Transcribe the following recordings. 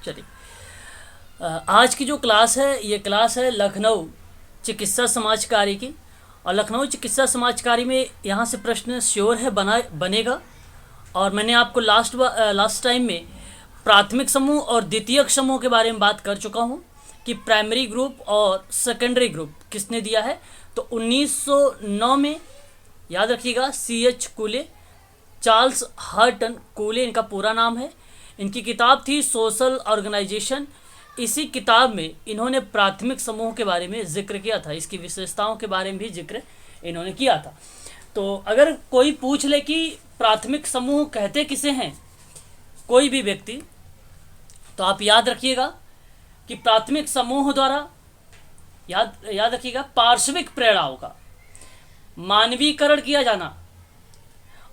चलिए, आज की जो क्लास है ये क्लास है लखनऊ चिकित्सा समाज कार्य की। और लखनऊ चिकित्सा समाज कार्य में यहाँ से प्रश्न श्योर है बनेगा। और मैंने आपको लास्ट टाइम में प्राथमिक समूह और द्वितीयक समूह के बारे में बात कर चुका हूँ कि प्राइमरी ग्रुप और सेकेंडरी ग्रुप किसने दिया है। तो 1909 में, याद रखिएगा, C.H. कूले, चार्ल्स हर्टन कूले इनका पूरा नाम है। इनकी किताब थी सोशल ऑर्गेनाइजेशन। इसी किताब में इन्होंने प्राथमिक समूह के बारे में जिक्र किया था, इसकी विशेषताओं के बारे में भी जिक्र इन्होंने किया था। तो अगर कोई पूछ ले कि प्राथमिक समूह कहते किसे हैं, कोई भी व्यक्ति, तो आप याद रखिएगा कि प्राथमिक समूह द्वारा याद रखिएगा पार्श्विक प्रेरणाओं का मानवीकरण किया जाना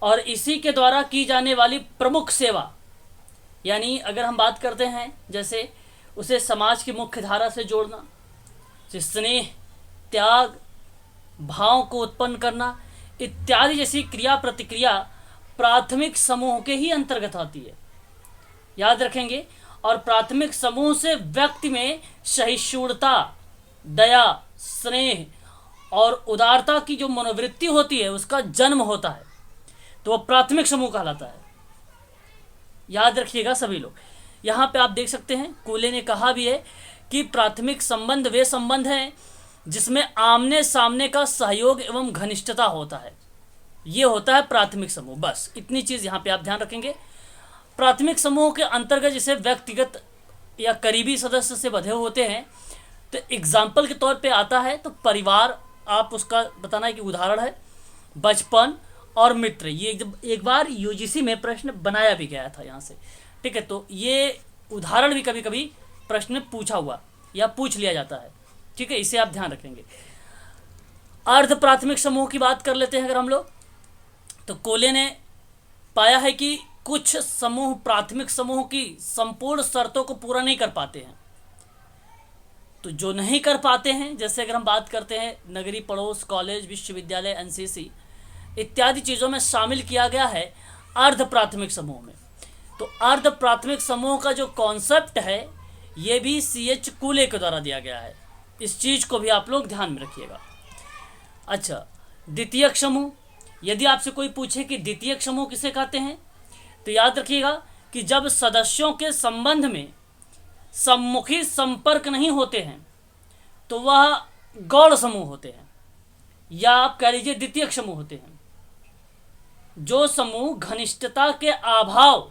और इसी के द्वारा की जाने वाली प्रमुख सेवा, यानी अगर हम बात करते हैं जैसे उसे समाज की मुख्य धारा से जोड़ना, स्नेह, त्याग, भाव को उत्पन्न करना इत्यादि जैसी क्रिया प्रतिक्रिया प्राथमिक समूह के ही अंतर्गत आती है, याद रखेंगे। और प्राथमिक समूह से व्यक्ति में सहिष्णुता, दया, स्नेह और उदारता की जो मनोवृत्ति होती है उसका जन्म होता है, तो वह प्राथमिक समूह कहलाता है। याद रखिएगा सभी लोग। यहाँ पे आप देख सकते हैं कूले ने कहा भी है कि प्राथमिक संबंध वे संबंध हैं जिसमें आमने सामने का सहयोग एवं घनिष्ठता होता है, ये होता है प्राथमिक समूह। बस इतनी चीज़ यहाँ पे आप ध्यान रखेंगे। प्राथमिक समूह के अंतर्गत जिसे व्यक्तिगत या करीबी सदस्य से बंधे होते हैं, तो एग्जाम्पल के तौर पे आता है तो परिवार, आप उसका बताना है कि उदाहरण है बचपन और मित्र। ये एक बार यूजीसी में प्रश्न बनाया भी गया था यहाँ से, ठीक है। तो ये उदाहरण भी कभी कभी प्रश्न में पूछा हुआ या पूछ लिया जाता है, ठीक है, इसे आप ध्यान रखेंगे। अर्ध प्राथमिक समूह की बात कर लेते हैं अगर हम लोग, तो कोले ने पाया है कि कुछ समूह प्राथमिक समूह की संपूर्ण शर्तों को पूरा नहीं कर पाते हैं। तो जो नहीं कर पाते हैं, जैसे अगर हम बात करते हैं नगरीय पड़ोस, कॉलेज, विश्वविद्यालय, एनसीसी इत्यादि चीज़ों में शामिल किया गया है अर्ध प्राथमिक समूह में। तो अर्ध प्राथमिक समूह का जो कॉन्सेप्ट है ये भी C.H. कूले के द्वारा दिया गया है, इस चीज़ को भी आप लोग ध्यान में रखिएगा। अच्छा, द्वितीयक समूह, यदि आपसे कोई पूछे कि द्वितीयक समूह किसे कहते हैं, तो याद रखिएगा कि जब सदस्यों के संबंध में सम्मुखी संपर्क नहीं होते हैं तो वह गौण समूह होते हैं, या आप कह लीजिए द्वितीयक समूह होते हैं। जो समूह घनिष्ठता के अभाव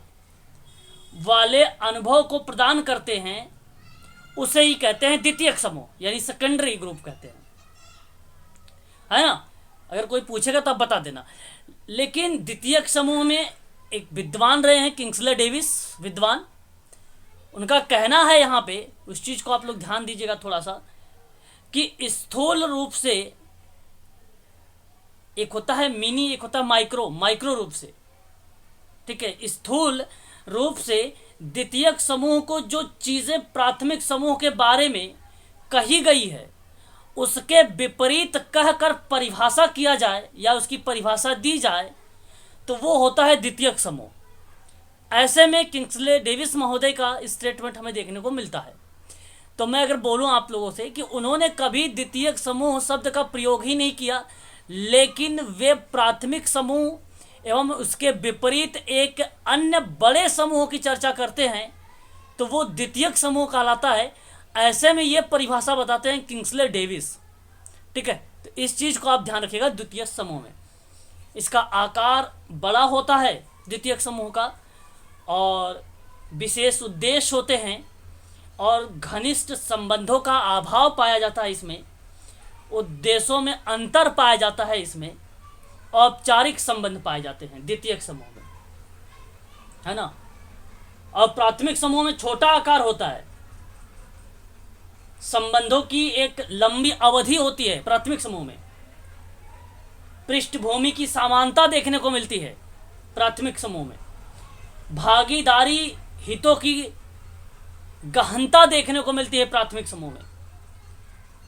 वाले अनुभव को प्रदान करते हैं उसे ही कहते हैं द्वितीयक समूह, यानी सेकेंडरी ग्रुप कहते हैं, है ना। अगर कोई पूछेगा तो आप बता देना। लेकिन द्वितीयक समूह में एक विद्वान रहे हैं किंग्सले डेविस विद्वान, उनका कहना है यहाँ पे, उस चीज़ को आप लोग ध्यान दीजिएगा थोड़ा सा, कि स्थूल रूप से एक होता है मिनी, एक होता है माइक्रो रूप से, ठीक है। स्थूल रूप से द्वितीयक समूह को जो चीज़ें प्राथमिक समूह के बारे में कही गई है उसके विपरीत कहकर परिभाषा किया जाए या उसकी परिभाषा दी जाए तो वो होता है द्वितीयक समूह। ऐसे में किंग्सले डेविस महोदय का स्टेटमेंट हमें देखने को मिलता है। तो मैं अगर बोलूं आप लोगों से कि उन्होंने कभी द्वितीयक समूह शब्द का प्रयोग ही नहीं किया, लेकिन वे प्राथमिक समूह एवं उसके विपरीत एक अन्य बड़े समूह की चर्चा करते हैं, तो वो द्वितीयक समूह कहलाता है। ऐसे में ये परिभाषा बताते हैं किंग्सले डेविस, ठीक है। तो इस चीज़ को आप ध्यान रखिएगा। द्वितीयक समूह में इसका आकार बड़ा होता है द्वितीयक समूह का, और विशेष उद्देश्य होते हैं और घनिष्ठ संबंधों का अभाव पाया जाता है इसमें, उद्देश्यों में अंतर पाया जाता है इसमें, औपचारिक संबंध पाए जाते हैं द्वितीयक समूह में, है ना। और प्राथमिक समूह में छोटा आकार होता है, संबंधों की एक लंबी अवधि होती है प्राथमिक समूह में, पृष्ठभूमि की समानता देखने को मिलती है प्राथमिक समूह में, भागीदारी हितों की गहनता देखने को मिलती है प्राथमिक समूह में,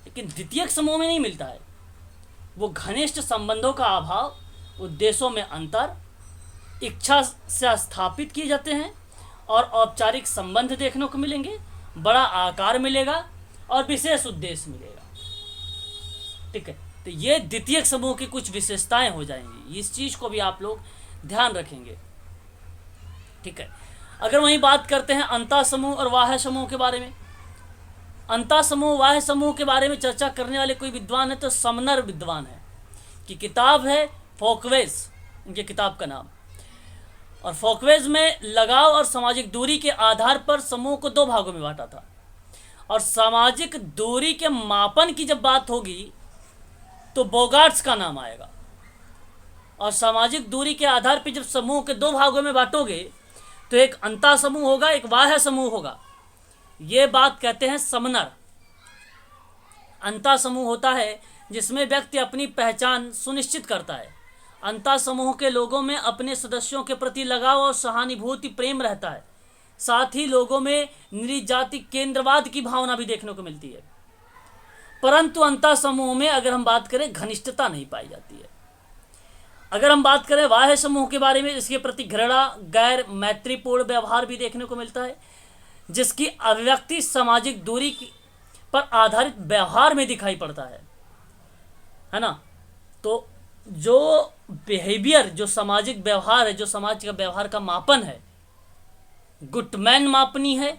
लेकिन द्वितीयक समूह में नहीं मिलता है। वो घनिष्ठ संबंधों का अभाव, उद्देश्यों में अंतर, इच्छा से स्थापित किए जाते हैं और औपचारिक संबंध देखने को मिलेंगे, बड़ा आकार मिलेगा और विशेष उद्देश्य मिलेगा। ठीक है, तो ये द्वितीयक समूह की कुछ विशेषताएं हो जाएंगी, इस चीज को भी आप लोग ध्यान रखेंगे। ठीक है, अगर वहीं बात करते हैं अंतः समूह और बाह्य समूह के बारे में, अंतः समूह बाह्य समूह के बारे में चर्चा करने वाले कोई विद्वान है तो समनर विद्वान है, की किताब है फोकवेज, इनके किताब का नाम। और फोकवेज में लगाव और सामाजिक दूरी के आधार पर समूह को दो भागों में बांटा था, और सामाजिक दूरी के मापन की जब बात होगी तो बोगार्ट्स का नाम आएगा। और सामाजिक दूरी के आधार पर जब समूह के दो भागों में बांटोगे तो एक अंतः समूह होगा, एक बाह्य समूह होगा। ये बात कहते हैं समनर। अंतः समूह होता है जिसमें व्यक्ति अपनी पहचान सुनिश्चित करता है। अंतः समूह के लोगों में अपने सदस्यों के प्रति लगाव और सहानुभूति प्रेम रहता है। साथ ही लोगों में नृजाति केंद्रवाद की भावना भी देखने को मिलती है। परंतु अंतः समूह में अगर हम बात करें घनिष्ठता नहीं पाई जाती है। अगर हम बात करें बाह्य समूह के बारे में, इसके प्रति घृणा, गैर मैत्रीपूर्ण व्यवहार भी देखने को मिलता है, जिसकी अभिव्यक्ति सामाजिक दूरी पर आधारित व्यवहार में दिखाई पड़ता है ना। तो जो बिहेवियर, जो सामाजिक व्यवहार है, जो समाज का व्यवहार का मापन है, गुटमैन मापनी है,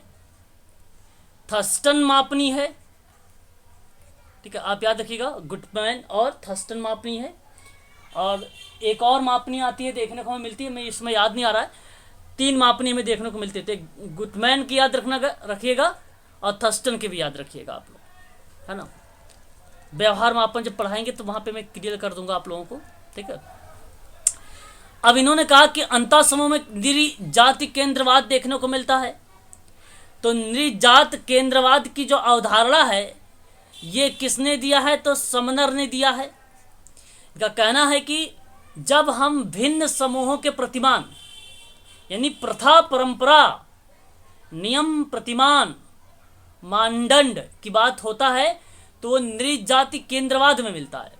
थर्स्टन मापनी है। ठीक है, आप याद रखिएगा, गुटमैन और थर्स्टन मापनी है। और एक और मापनी आती है, देखने को हमें मिलती है, मैं इसमें याद नहीं आ रहा है, 3 मापनी में देखने को मिलते थे। गुटमैन की याद रखिएगा और थर्स्टन की भी याद रखिएगा आप लोग, है ना। व्यवहार मापन जब पढ़ाएंगे तो वहां पे मैं क्लियर कर दूंगा आप लोगों को। ठीक है, अब इन्होंने कहा कि अंतः समूह में नृजाति केंद्रवाद देखने को मिलता है। तो नृजात केंद्रवाद की जो अवधारणा है ये किसने दिया है, तो समनर ने दिया है। इनका कहना है कि जब हम भिन्न समूहों के प्रतिमान यानी प्रथा, परंपरा, नियम, प्रतिमान, मानदंड की बात होता है तो वो नृजाति केंद्रवाद में मिलता है।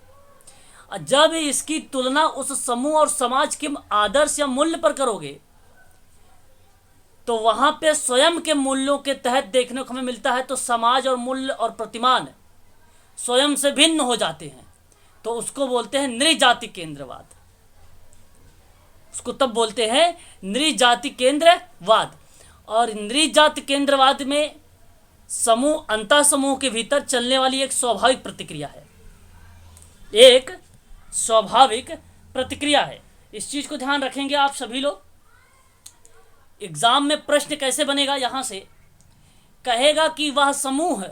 जब इसकी तुलना उस समूह और समाज के आदर्श या मूल्य पर करोगे तो वहां पे स्वयं के मूल्यों के तहत देखने को हमें मिलता है। तो समाज और मूल्य और प्रतिमान स्वयं से भिन्न हो जाते हैं, तो उसको बोलते हैं नृजाति केंद्रवाद। उसको तब बोलते हैं नृजाति केंद्रवाद। और नृजाति केंद्रवाद में समूह, अंतः समूह के भीतर चलने वाली एक स्वाभाविक प्रतिक्रिया है, एक स्वाभाविक प्रतिक्रिया है। इस चीज को ध्यान रखेंगे आप सभी लोग। एग्जाम में प्रश्न कैसे बनेगा, यहां से कहेगा कि वह समूह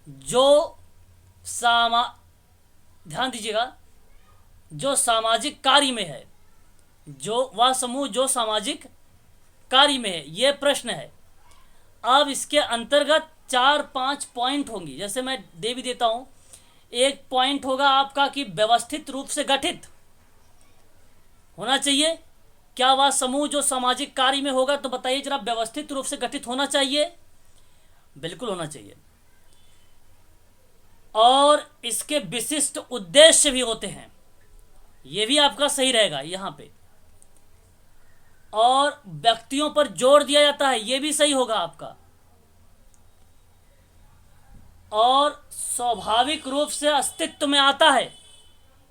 जो ध्यान दीजिएगा, जो सामाजिक कार्य में है, वह समूह जो सामाजिक कार्य में है, यह प्रश्न है। अब इसके अंतर्गत 4-5 पॉइंट होंगी, जैसे मैं दे भी देता हूं। एक पॉइंट होगा आपका कि व्यवस्थित रूप से गठित होना चाहिए। क्या वह समूह जो सामाजिक कार्य में होगा, तो बताइए जरा, व्यवस्थित रूप से गठित होना चाहिए? बिल्कुल होना चाहिए। और इसके विशिष्ट उद्देश्य भी होते हैं, यह भी आपका सही रहेगा यहां पे। और व्यक्तियों पर जोर दिया जाता है, यह भी सही होगा आपका। और स्वाभाविक रूप से अस्तित्व में आता है,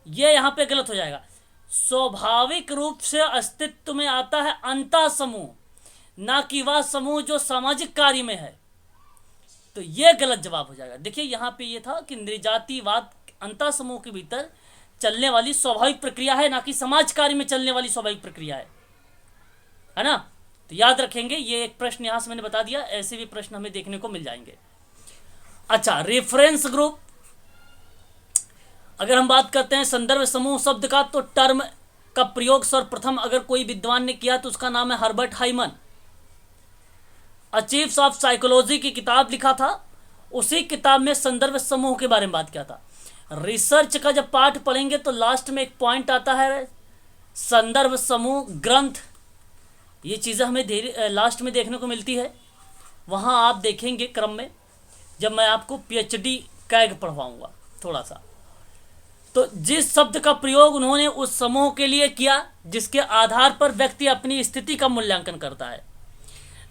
यह यहां पे गलत हो जाएगा। स्वाभाविक रूप से अस्तित्व में आता है अंतः समूह, ना कि वह समूह जो सामाजिक कार्य में है, तो यह गलत जवाब हो जाएगा। देखिए यहां पे यह था कि नृजातिवाद अंतः समूह के भीतर चलने वाली स्वाभाविक प्रक्रिया है, ना कि समाज कार्य में चलने वाली स्वाभाविक प्रक्रिया है ना। तो याद रखेंगे, ये एक प्रश्न यहां से मैंने बता दिया, ऐसे भी प्रश्न हमें देखने को मिल जाएंगे। अच्छा, रेफरेंस ग्रुप, अगर हम बात करते हैं संदर्भ समूह शब्द का, तो टर्म का प्रयोग सर्वप्रथम अगर कोई विद्वान ने किया तो उसका नाम है Herbert Hyman. Archives of psychology की किताब लिखा था, उसी किताब में संदर्भ समूह के बारे में बात किया था। रिसर्च का जब पाठ पढ़ेंगे तो लास्ट में एक पॉइंट आता है संदर्भ समूह ग्रंथ। ये चीज़ें हमें लास्ट में देखने को मिलती है, वहाँ आप देखेंगे क्रम में, जब मैं आपको PhD कैग पढ़वाऊँगा थोड़ा सा। तो जिस शब्द का प्रयोग उन्होंने उस समूह के लिए किया जिसके आधार पर व्यक्ति अपनी स्थिति का मूल्यांकन करता है,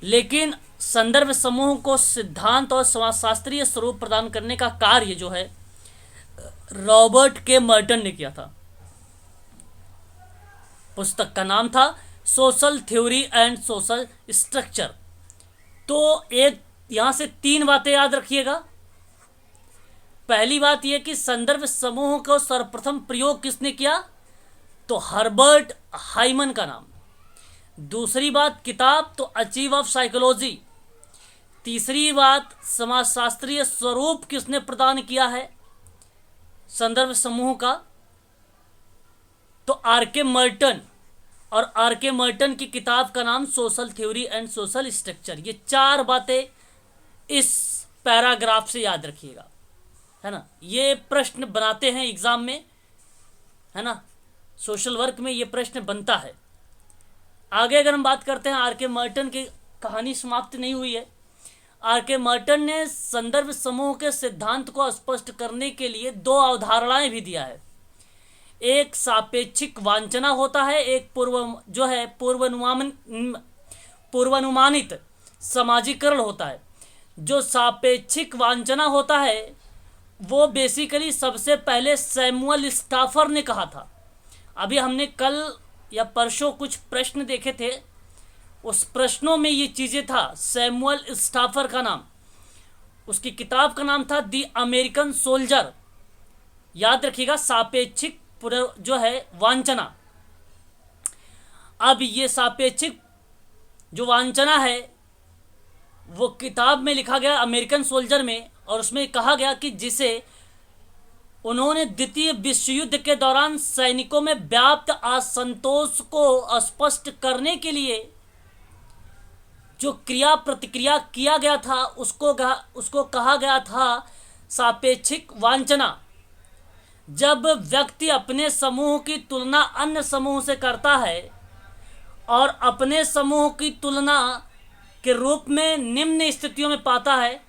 लेकिन संदर्भ समूह को सिद्धांत और समाजशास्त्रीय स्वरूप प्रदान करने का कार्य जो है रॉबर्ट के मर्टन ने किया था। पुस्तक का नाम था social theory and social structure. तो एक यहां से 3 बातें याद रखिएगा। पहली बात यह कि संदर्भ समूह को सर्वप्रथम प्रयोग किसने किया, तो हर्बर्ट हाइमन का नाम। दूसरी बात किताब तो अचीव ऑफ साइकोलॉजी। तीसरी बात समाजशास्त्रीय स्वरूप किसने प्रदान किया है संदर्भ समूह का, तो आर.के. मर्टन। और आर.के. मर्टन की किताब का नाम social theory and social structure. ये 4 बातें इस पैराग्राफ से याद रखिएगा, है ना। ये प्रश्न बनाते हैं एग्जाम में, है ना, सोशल वर्क में ये प्रश्न बनता है। आगे अगर हम बात करते हैं, आर.के. मर्टन की कहानी समाप्त नहीं हुई है। आर.के. मर्टन ने संदर्भ समूह के सिद्धांत को स्पष्ट करने के लिए 2 अवधारणाएं भी दिया है। एक सापेक्षिक वांछना होता है, एक पूर्वानुमानित समाजीकरण होता है। जो सापेक्षिक वांछना होता है वो बेसिकली सबसे पहले सैमुअल स्टाफर ने कहा था। अभी हमने कल या परसों कुछ प्रश्न देखे थे, उस प्रश्नों में ये चीज़ें था। सैमुअल स्टाफर का नाम, उसकी किताब का नाम था दी अमेरिकन सोल्जर। याद रखिएगा, सापेक्षिक जो है वांछना। अब ये सापेक्षिक जो वांछना है वो किताब में लिखा गया अमेरिकन सोल्जर में, और उसमें कहा गया कि जिसे उन्होंने द्वितीय विश्व युद्ध के दौरान सैनिकों में व्याप्त असंतोष को स्पष्ट करने के लिए जो क्रिया प्रतिक्रिया किया गया था उसको कहा गया था सापेक्षिक वांछना। जब व्यक्ति अपने समूह की तुलना अन्य समूह से करता है और अपने समूह की तुलना के रूप में निम्न स्थितियों में पाता है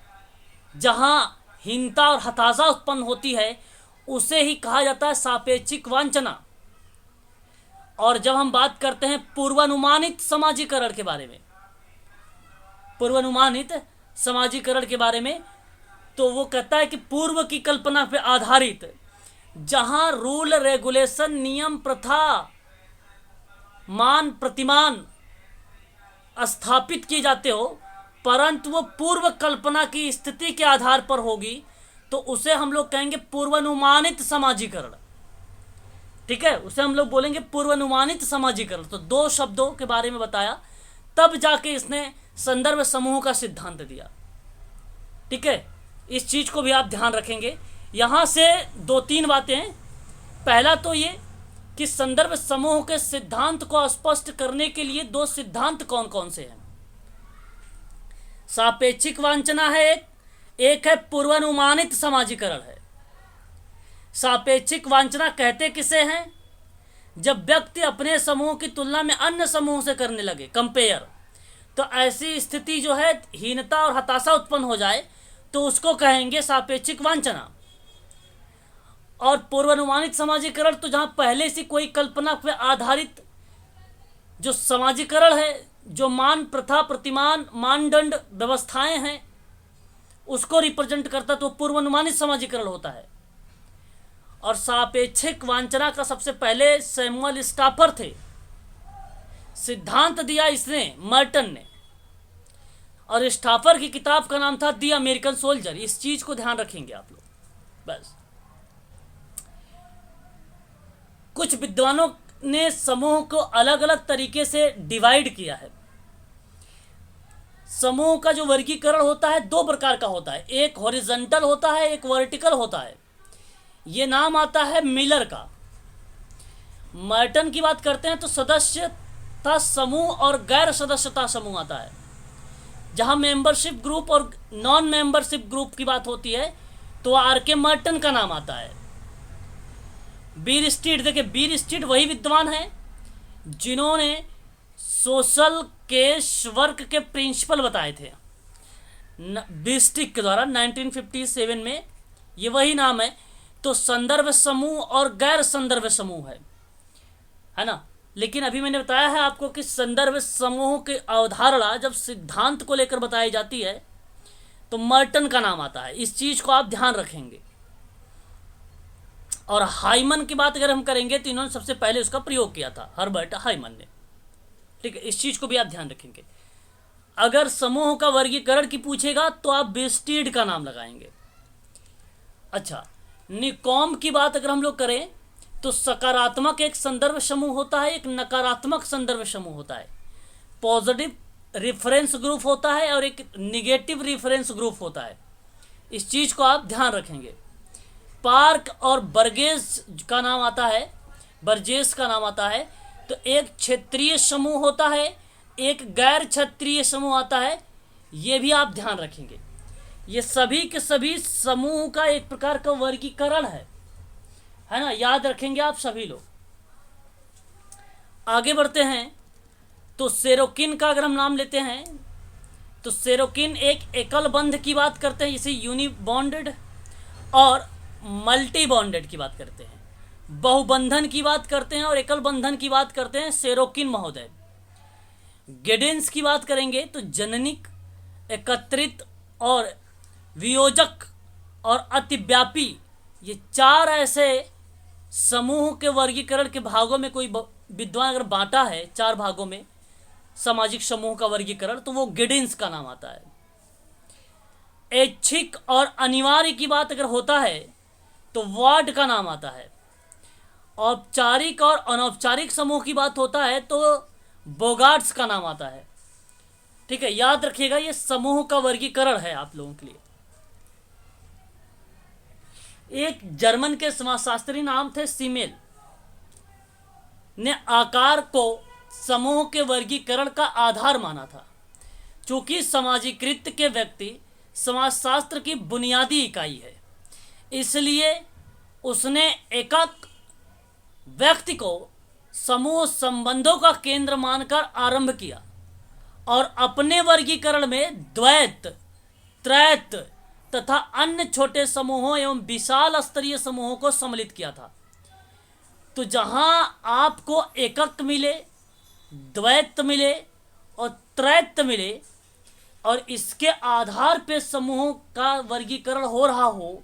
जहां हीनता और हताशा उत्पन्न होती है, उसे ही कहा जाता है सापेक्षिक वांछना। और जब हम बात करते हैं पूर्वानुमानित समाजीकरण के बारे में, पूर्वानुमानित समाजीकरण के बारे में, तो वो कहता है कि पूर्व की कल्पना पर आधारित, जहां रूल रेगुलेशन नियम प्रथा मान प्रतिमान स्थापित किए जाते हो, परंतु वो पूर्व कल्पना की स्थिति के आधार पर होगी, तो उसे हम लोग कहेंगे पूर्वानुमानित समाजीकरण। ठीक है, उसे हम लोग बोलेंगे पूर्वानुमानित समाजीकरण। तो 2 शब्दों के बारे में बताया, तब जाके इसने संदर्भ समूह का सिद्धांत दिया। ठीक है, इस चीज को भी आप ध्यान रखेंगे। यहां से 2-3 बातें हैं। पहला तो ये कि संदर्भ समूह के सिद्धांत को स्पष्ट करने के लिए 2 सिद्धांत कौन कौन से हैं। सापेक्षिक वांछना है एक है पूर्वानुमानित समाजीकरण है। सापेक्षिक वांछना कहते किसे हैं, जब व्यक्ति अपने समूह की तुलना में अन्य समूह से करने लगे, कंपेयर, तो ऐसी स्थिति जो है हीनता और हताशा उत्पन्न हो जाए, तो उसको कहेंगे सापेक्षिक वांछना। और पूर्वानुमानित समाजीकरण तो जहां पहले से कोई कल्पना पर आधारित जो समाजीकरण है, जो मान प्रथा प्रतिमान मानदंड व्यवस्थाएं हैं, उसको रिप्रेजेंट करता, तो पूर्वानुमानित समाजीकरण होता है। और सापेक्षिक वांछना का सबसे पहले सैमुअल स्टाफर थे, सिद्धांत दिया इसने मर्टन ने, और स्टाफर की किताब का नाम था दी अमेरिकन सोल्जर। इस चीज को ध्यान रखेंगे आप लोग। बस कुछ विद्वानों ने समूह को अलग अलग तरीके से डिवाइड किया है। समूह का जो वर्गीकरण होता है 2 प्रकार का होता है, एक हॉरिजॉन्टल होता है, एक वर्टिकल होता है। ये नाम आता है मिलर का। मर्टन की बात करते हैं तो सदस्यता समूह और गैर सदस्यता समूह आता है। जहां मेंबरशिप ग्रुप और नॉन मेंबरशिप ग्रुप की बात होती है तो आर.के. मर्टन का नाम आता है। बीर स्ट्रीट, देखिए बीर स्ट्रीट वही विद्वान है जिन्होंने सोशल केस वर्क के प्रिंसिपल बताए थे बीर स्ट्रीट के द्वारा 1957 में। ये वही नाम है तो संदर्भ समूह और गैर संदर्भ समूह है ना। लेकिन अभी मैंने बताया है आपको कि संदर्भ समूह की अवधारणा जब सिद्धांत को लेकर बताई जाती है तो मर्टन का नाम आता है। इस चीज को आप ध्यान रखेंगे। और हाइमन की बात अगर हम करेंगे तो इन्होंने सबसे पहले उसका प्रयोग किया था, हर्बर्ट हाइमन ने। ठीक है, इस चीज को भी आप ध्यान रखेंगे। अगर समूह का वर्गीकरण की पूछेगा तो आप बेस्टीड का नाम लगाएंगे। अच्छा, निकॉम की बात अगर हम लोग करें तो सकारात्मक एक संदर्भ समूह होता है, एक नकारात्मक संदर्भ समूह होता है। पॉजिटिव रेफरेंस ग्रुप होता है और एक निगेटिव रेफरेंस ग्रुप होता है। इस चीज को आप ध्यान रखेंगे। पार्क और बर्गेस का नाम आता है, बर्जेस का नाम आता है। तो एक क्षेत्रीय समूह होता है, एक गैर क्षेत्रीय समूह आता है। ये भी आप ध्यान रखेंगे। ये सभी के सभी समूह का एक प्रकार का वर्गीकरण है ना, याद रखेंगे आप सभी लोग। आगे बढ़ते हैं तो सेरोकिन का अगर हम नाम लेते हैं तो सेरोकिन एक एकल बंध की बात करते हैं, जैसे यूनिबॉन्डेड, और मल्टी बॉन्डेड की बात करते हैं, बहुबंधन की बात करते हैं और एकल बंधन की बात करते हैं सेरोकिन महोदय। गिडेंस की बात करेंगे तो जननिक, एकत्रित और वियोजक और अतिव्यापी, ये चार ऐसे समूह के वर्गीकरण के भागों में कोई विद्वान अगर बांटा है चार भागों में सामाजिक समूह का वर्गीकरण, तो वो गिडेंस का नाम आता है। ऐच्छिक और अनिवार्य की बात अगर होता है तो वार्ड का नाम आता है। औपचारिक और अनौपचारिक समूह की बात होता है तो बोगार्ट्स का नाम आता है। ठीक है, याद रखिएगा, ये समूह का वर्गीकरण है आप लोगों के लिए। एक जर्मन के समाजशास्त्री नाम थे सीमेल, ने आकार को समूह के वर्गीकरण का आधार माना था। चूंकि समाजीकृत के व्यक्ति समाजशास्त्र की बुनियादी इकाई है, इसलिए उसने एकक व्यक्ति को समूह संबंधों का केंद्र मानकर आरंभ किया और अपने वर्गीकरण में द्वैत, त्रैत तथा अन्य छोटे समूहों एवं विशाल स्तरीय समूहों को सम्मिलित किया था। तो जहां आपको एकक मिले, द्वैत मिले और त्रैत मिले और इसके आधार पे समूहों का वर्गीकरण हो रहा हो,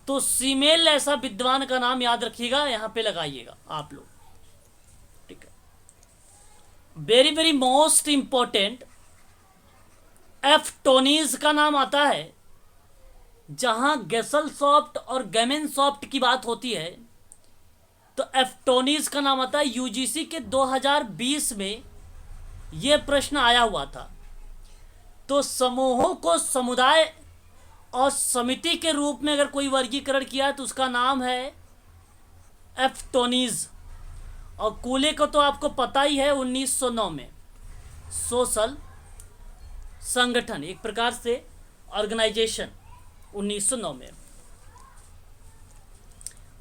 तो सीमेल ऐसा विद्वान का नाम याद रखिएगा, यहां पे लगाइएगा आप लोग। ठीक है, वेरी वेरी मोस्ट इंपॉर्टेंट, एफ्टोनीज का नाम आता है। जहां गेसल सॉफ्ट और गेमेन सॉफ्ट की बात होती है तो एफ्टोनीज का नाम आता है। यूजीसी के 2020 में यह प्रश्न आया हुआ था। तो समूहों को समुदाय और समिति के रूप में अगर कोई वर्गीकरण किया है तो उसका नाम है एफ्टोनीज। और कूले को तो आपको पता ही है, 1909 में सोशल संगठन, एक प्रकार से ऑर्गेनाइजेशन, 1909 में।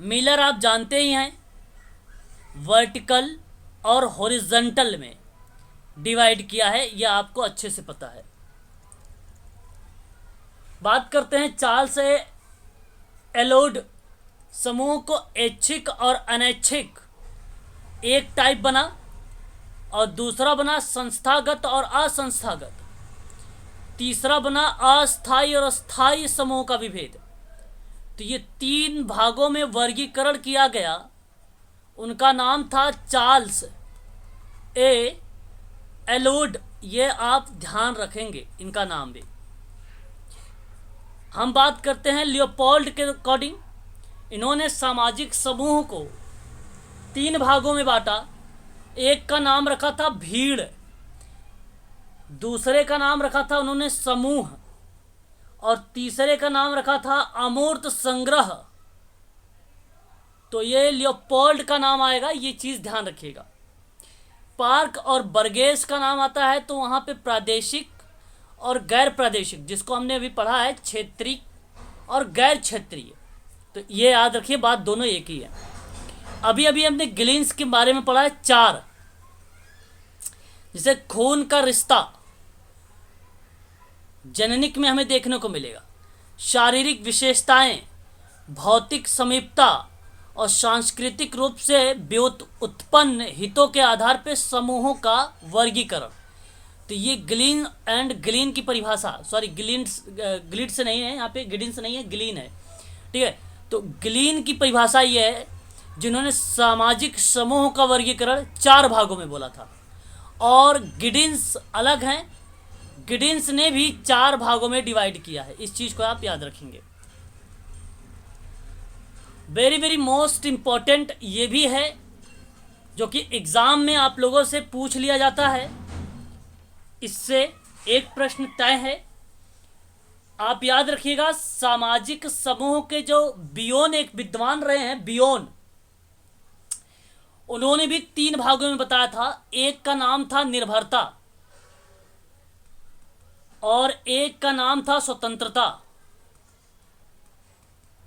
मिलर आप जानते ही हैं, वर्टिकल और हॉरिजॉन्टल में डिवाइड किया है, यह आपको अच्छे से पता है। बात करते हैं चार्ल्स एलोड। समूह को ऐच्छिक और अनैच्छिक एक टाइप बना और दूसरा बना संस्थागत और असंस्थागत, तीसरा बना अस्थायी और स्थायी समूह का विभेद। तो ये तीन भागों में वर्गीकरण किया गया। उनका नाम था चार्ल्स एलोड। ये आप ध्यान रखेंगे इनका नाम भी। हम बात करते हैं लियोपोल्ड के अकॉर्डिंग। इन्होंने सामाजिक समूह को तीन भागों में बांटा। एक का नाम रखा था भीड़, दूसरे का नाम रखा था उन्होंने समूह, और तीसरे का नाम रखा था अमूर्त संग्रह। तो ये लियोपोल्ड का नाम आएगा, ये चीज ध्यान रखिएगा। पार्क और बर्गेस का नाम आता है तो वहां पे प्रादेशिक और गैर प्रादेशिक, जिसको हमने अभी पढ़ा है क्षेत्रीय और गैर क्षेत्रीय, तो ये याद रखिए, बात दोनों एक ही है। अभी अभी हमने गिलिंस के बारे में पढ़ा है चार, जैसे खून का रिश्ता जननिक में हमें देखने को मिलेगा। शारीरिक विशेषताएं भौतिक समीपता और सांस्कृतिक रूप से व्युत्पन्न हितों के आधार पर समूहों का वर्गीकरण। तो ये ग्लीन एंड ग्लीन की परिभाषा, सॉरी ग्लिड्स नहीं है, यहाँ पे गिडिन्स नहीं है, ग्लीन है, ठीक है। तो ग्लीन की परिभाषा ये है जिन्होंने सामाजिक समूह का वर्गीकरण 4 भागों में बोला था, और गिडिन्स अलग हैं, गिडिन्स ने भी 4 भागों में डिवाइड किया है। इस चीज़ को आप याद रखेंगे। वेरी वेरी मोस्ट इम्पॉर्टेंट ये भी है जो कि एग्ज़ाम में आप लोगों से पूछ लिया जाता है, इससे एक प्रश्न तय है। आप याद रखिएगा, सामाजिक समूह के जो बियोन एक विद्वान रहे हैं, बियोन, उन्होंने भी 3 भागों में बताया था। एक का नाम था निर्भरता और एक का नाम था स्वतंत्रता,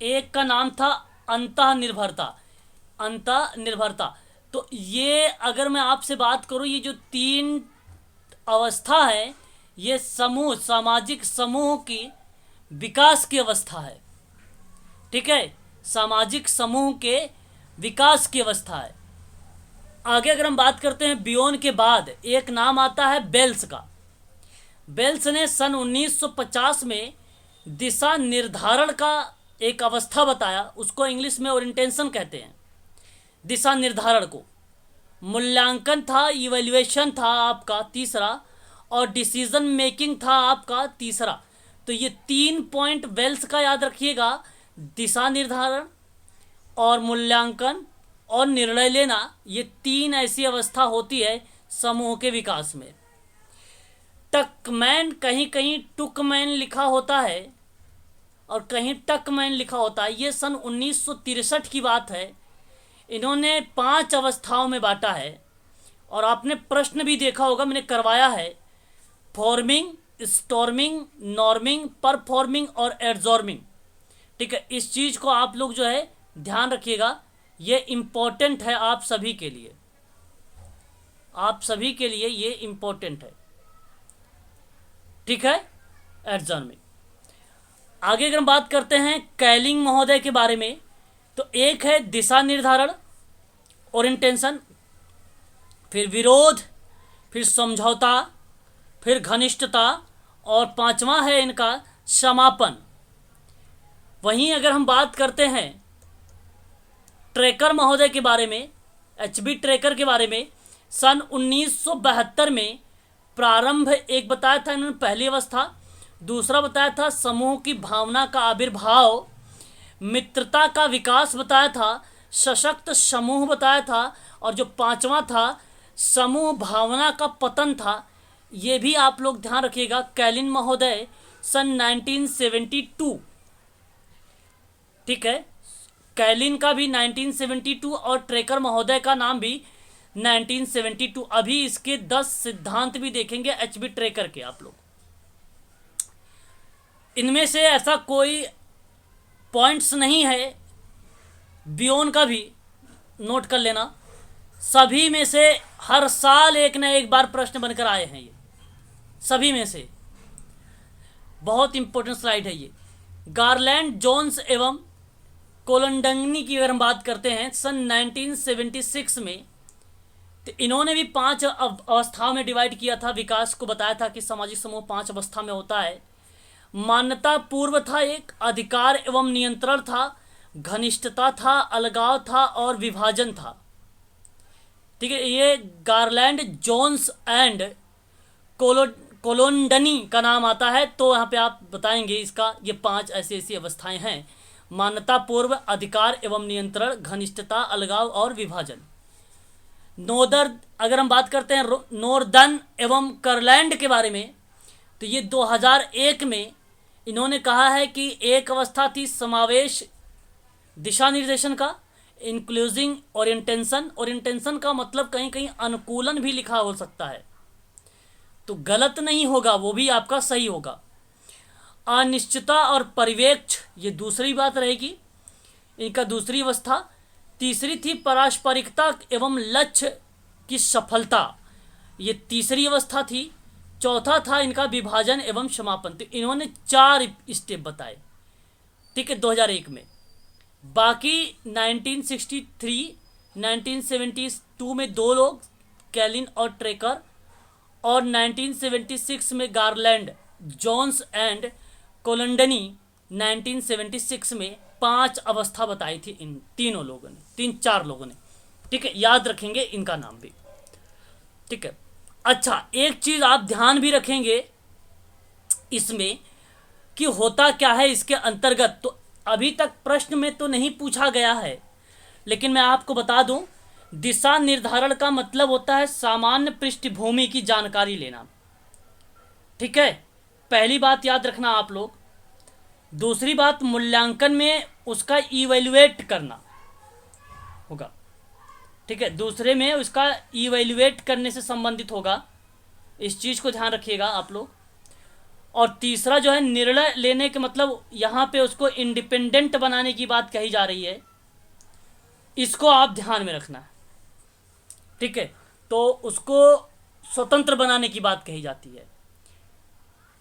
एक का नाम था अंतःनिर्भरता। तो ये अगर मैं आपसे बात करूं, ये जो 3 अवस्था है, ये समूह, सामाजिक समूह की विकास की अवस्था है, ठीक है, सामाजिक समूह के विकास की अवस्था है। आगे अगर हम बात करते हैं बियोन के बाद, एक नाम आता है बेल्स का। बेल्स ने सन 1950 में दिशा निर्धारण का एक अवस्था बताया, उसको इंग्लिश में ओरिएंटेशन कहते हैं। दिशा निर्धारण को मूल्यांकन था, इवैल्यूएशन था आपका तीसरा, और डिसीजन मेकिंग था आपका तीसरा। तो ये 3 पॉइंट वेल्स का याद रखिएगा, दिशा निर्धारण और मूल्यांकन और निर्णय लेना। ये 3 ऐसी अवस्था होती है समूह के विकास में। टकमैन, कहीं कहीं टुकमैन लिखा होता है और कहीं टकमैन लिखा होता है, ये सन 1963 की बात है। इन्होंने 5 अवस्थाओं में बांटा है, और आपने प्रश्न भी देखा होगा, मैंने करवाया है, फॉर्मिंग, स्टॉर्मिंग, नॉर्मिंग, परफॉर्मिंग और एड्जॉर्मिंग, ठीक है। इस चीज़ को आप लोग जो है ध्यान रखिएगा, ये इम्पोर्टेंट है आप सभी के लिए, आप सभी के लिए ये इम्पोर्टेंट है, ठीक है, एड्जॉर्मिंग। आगे अगर हम बात करते हैं कैलिंग महोदय के बारे में, तो एक है दिशा निर्धारण, ओरिएंटेशन, फिर विरोध, फिर समझौता, फिर घनिष्ठता, और 5वां है इनका समापन। वहीं अगर हम बात करते हैं ट्रेकर महोदय के बारे में, HB ट्रेकर के बारे में, सन 1972 में प्रारंभ एक बताया था इन्होंने, पहली अवस्था। दूसरा बताया था समूह की भावना का आविर्भाव, मित्रता का विकास बताया था, सशक्त समूह बताया था, और जो 5वां था समूह भावना का पतन था। ये भी आप लोग ध्यान रखिएगा। कैलिन महोदय सन 1972, ठीक है, कैलिन का भी 1972 और ट्रेकर महोदय का नाम भी 1972। अभी इसके 10 सिद्धांत भी देखेंगे HB ट्रेकर के आप लोग। इनमें से ऐसा कोई पॉइंट्स नहीं है, बियोन का भी नोट कर लेना, सभी में से हर साल एक न एक बार प्रश्न बनकर आए हैं, ये सभी में से। बहुत इंपॉर्टेंट स्लाइड है ये। गारलैंड, जोन्स एवं कोलंडनी की अगर हम बात करते हैं सन 1976 में, तो इन्होंने भी 5 अवस्थाओं में डिवाइड किया था, विकास को बताया था कि सामाजिक समूह 5 अवस्था में होता है। मान्यता पूर्व था, एक अधिकार एवं नियंत्रण था, घनिष्ठता था, अलगाव था और विभाजन था, ठीक है। ये गारलैंड, जोन्स एंड कोलोंडनी का नाम आता है, तो यहाँ पे आप बताएंगे इसका, ये 5 ऐसी ऐसी अवस्थाएं हैं। मान्यता पूर्व, अधिकार एवं नियंत्रण, घनिष्ठता, अलगाव और विभाजन। नॉर्दर्न, अगर हम बात करते हैं नॉर्दर्न एवं करलैंड के बारे में, तो ये 2001 में इन्होंने कहा है कि एक अवस्था थी समावेश दिशा निर्देशन का, इंक्लूजिंग ओरिएंटेशन। ओरिएंटेशन का मतलब कहीं कहीं अनुकूलन भी लिखा हो सकता है, तो गलत नहीं होगा, वो भी आपका सही होगा। अनिश्चितता और परिवेक्ष, ये दूसरी बात रहेगी, इनका दूसरी अवस्था। तीसरी थी पारस्परिकता एवं लक्ष्य की सफलता, ये तीसरी अवस्था थी। चौथा था इनका विभाजन एवं समापन। तो इन्होंने 4 स्टेप बताए, ठीक है, 2001 में। बाकी 1963 1972 में दो लोग, कैलिन और ट्रेकर, और 1976 में गारलैंड, जोन्स एंड कोलंडनी। 1976 में 5 अवस्था बताई थी इन तीनों लोगों ने, 3-4 लोगों ने। ठीक है, याद रखेंगे इनका नाम भी। ठीक है। अच्छा, एक चीज आप ध्यान भी रखेंगे इसमें कि होता क्या है इसके अंतर्गत। तो अभी तक प्रश्न में तो नहीं पूछा गया है, लेकिन मैं आपको बता दूं, दिशा निर्धारण का मतलब होता है सामान्य पृष्ठभूमि की जानकारी लेना। ठीक है, पहली बात याद रखना आप लोग। दूसरी बात, मूल्यांकन में उसका इवेल्युएट करना होगा। ठीक है, दूसरे में उसका इवेल्युएट करने से संबंधित होगा, इस चीज को ध्यान रखिएगा आप लोग। और तीसरा जो है, निर्णय लेने के मतलब यहां पे उसको इंडिपेंडेंट बनाने की बात कही जा रही है, इसको आप ध्यान में रखना है। ठीक है, तो उसको स्वतंत्र बनाने की बात कही जाती है।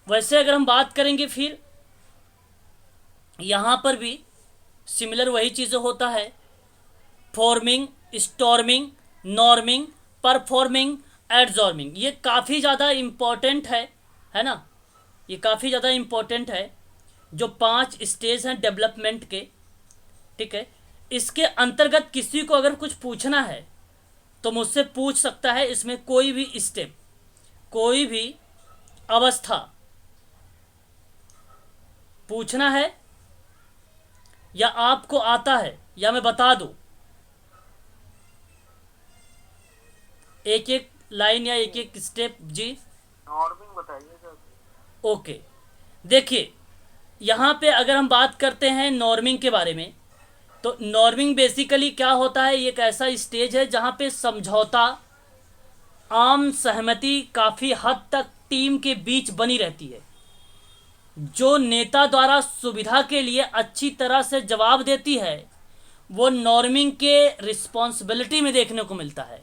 वैसे अगर हम बात करेंगे, फिर यहां पर भी सिमिलर वही चीजें होता है, फॉर्मिंग, स्टॉर्मिंग, नॉर्मिंग, परफॉर्मिंग, एडजॉर्मिंग। ये काफ़ी ज़्यादा इम्पॉर्टेंट है ना, ये काफ़ी ज़्यादा इम्पॉर्टेंट है, जो 5 स्टेज हैं डेवलपमेंट के। ठीक है, इसके अंतर्गत किसी को अगर कुछ पूछना है तो मुझसे पूछ सकता है, इसमें कोई भी स्टेप, कोई भी अवस्था पूछना है, या आपको आता है या मैं बता दूं, एक एक लाइन या एक एक स्टेप। जी नॉर्मिंग बताइए सर। ओके, देखिए यहाँ पे अगर हम बात करते हैं नॉर्मिंग के बारे में, तो नॉर्मिंग बेसिकली क्या होता है, एक ऐसा स्टेज है जहाँ पे समझौता, आम सहमति काफ़ी हद तक टीम के बीच बनी रहती है, जो नेता द्वारा सुविधा के लिए अच्छी तरह से जवाब देती है, वो नॉर्मिंग के रिस्पॉन्सिबिलिटी में देखने को मिलता है।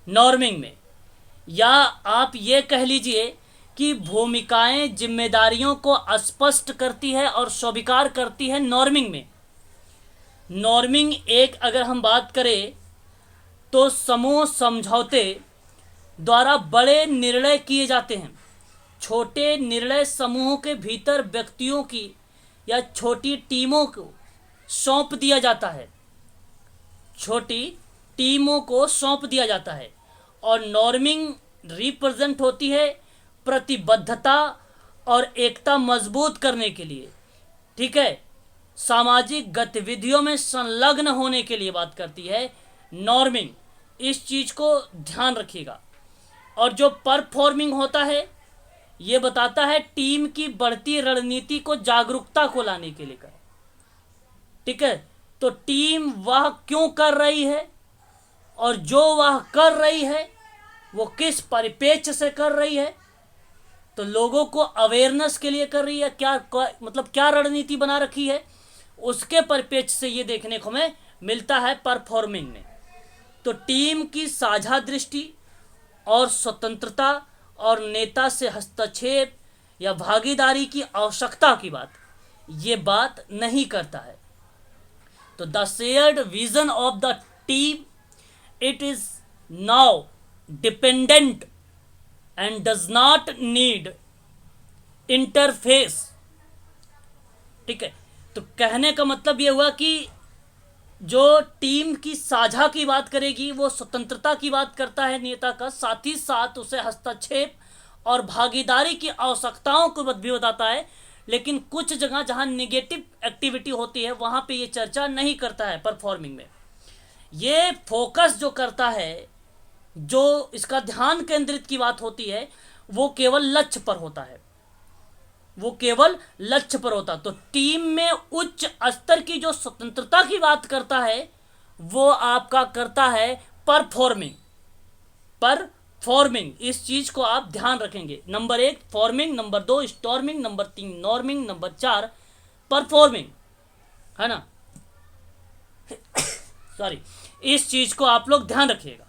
नॉर्मिंग में, या आप ये कह लीजिए कि भूमिकाएं जिम्मेदारियों को स्पष्ट करती है और स्वीकार करती है नॉर्मिंग में। नॉर्मिंग एक अगर हम बात करें तो समूह समझौते द्वारा बड़े निर्णय किए जाते हैं। छोटे निर्णय समूहों के भीतर व्यक्तियों की या छोटी टीमों को सौंप दिया जाता है, छोटी टीमों को सौंप दिया जाता है। और नॉर्मिंग रिप्रेजेंट होती है प्रतिबद्धता और एकता मजबूत करने के लिए। ठीक है, सामाजिक गतिविधियों में संलग्न होने के लिए बात करती है नॉर्मिंग, इस चीज को ध्यान रखिएगा। और जो परफॉर्मिंग होता है, ये बताता है टीम की बढ़ती रणनीति को, जागरूकता को लाने के लिए। ठीक है, तो टीम वह क्यों कर रही है और जो वह कर रही है वो किस परिप्रेक्ष्य से कर रही है, तो लोगों को अवेयरनेस के लिए कर रही है, क्या मतलब क्या रणनीति बना रखी है, उसके परिप्रेक्ष्य से ये देखने को हमें मिलता है परफॉर्मिंग में। तो टीम की साझा दृष्टि और स्वतंत्रता और नेता से हस्तक्षेप या भागीदारी की आवश्यकता की बात ये बात नहीं करता है। तो the shared vision of the team, it is now dependent and does not need interface. ठीक है, तो कहने का मतलब यह हुआ कि जो टीम की साझा की बात करेगी वो स्वतंत्रता की बात करता है नेता का, साथ ही साथ उसे हस्तक्षेप और भागीदारी की आवश्यकताओं को भी बताता है। लेकिन कुछ जगह जहां नेगेटिव एक्टिविटी होती है वहां पे ये चर्चा नहीं करता है परफॉर्मिंग में। ये फोकस जो करता है, जो इसका ध्यान केंद्रित की बात होती है, वो केवल लक्ष्य पर होता है, वो केवल लक्ष्य पर होता। तो टीम में उच्च स्तर की जो स्वतंत्रता की बात करता है वो आपका करता है परफॉर्मिंग। परफॉर्मिंग, इस चीज को आप ध्यान रखेंगे। Number 1 forming, number 2 storming, number 3 norming, number 4 performing, है ना। सॉरी, इस चीज को आप लोग ध्यान रखिएगा,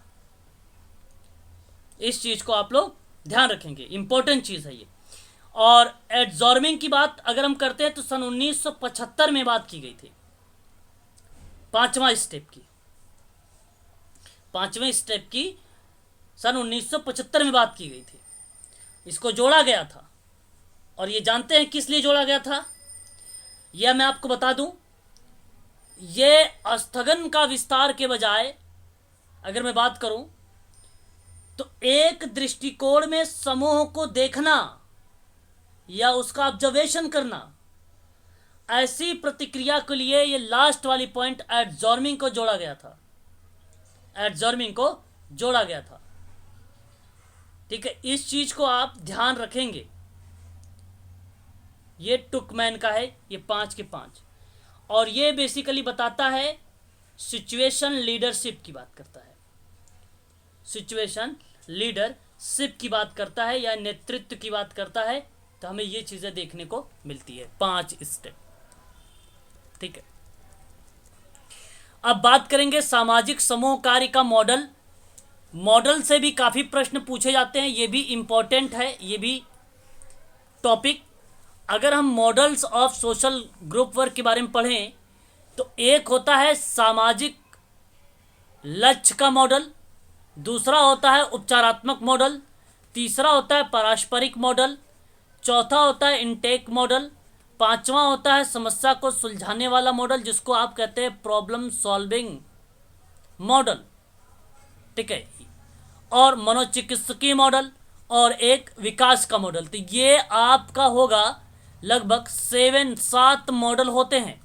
इस चीज को आप लोग ध्यान रखेंगे, इंपॉर्टेंट चीज है ये। और एडजॉर्मिंग की बात अगर हम करते हैं तो सन 1975 में बात की गई थी। पांचवें स्टेप की सन 1975 में बात की गई थी। इसको जोड़ा गया था, और ये जानते हैं किस लिए जोड़ा गया था? यह मैं आपको बता दूं, ये स्थगन का विस्तार के बजाय अगर मैं बात करूं तो एक दृष्टिकोण में समूह को देखना या उसका ऑब्जर्वेशन करना, ऐसी प्रतिक्रिया के लिए ये लास्ट वाली पॉइंट एडजॉर्मिंग को जोड़ा गया था। ठीक है, इस चीज को आप ध्यान रखेंगे। ये टुकमैन का है, ये 5 के 5, और ये बेसिकली बताता है सिचुएशन लीडरशिप की बात करता है। सिचुएशन लीडरशिप की बात करता है या नेतृत्व की बात करता है, तो हमें ये चीजें देखने को मिलती है। 5 स्टेप। ठीक है, अब बात करेंगे सामाजिक समूह कार्य का मॉडल। मॉडल से भी काफी प्रश्न पूछे जाते हैं, ये भी इंपॉर्टेंट है, ये भी टॉपिक। अगर हम models of social group work के बारे में पढ़ें तो एक होता है सामाजिक लक्ष्य का मॉडल, दूसरा होता है उपचारात्मक मॉडल, तीसरा होता है पारस्परिक मॉडल, चौथा होता है इनटेक मॉडल, पांचवा होता है समस्या को सुलझाने वाला मॉडल, जिसको आप कहते हैं प्रॉब्लम सॉल्विंग मॉडल। ठीक है, और मनोचिकित्सकीय मॉडल, और एक विकास का मॉडल। तो ये आपका होगा लगभग 7 मॉडल होते हैं,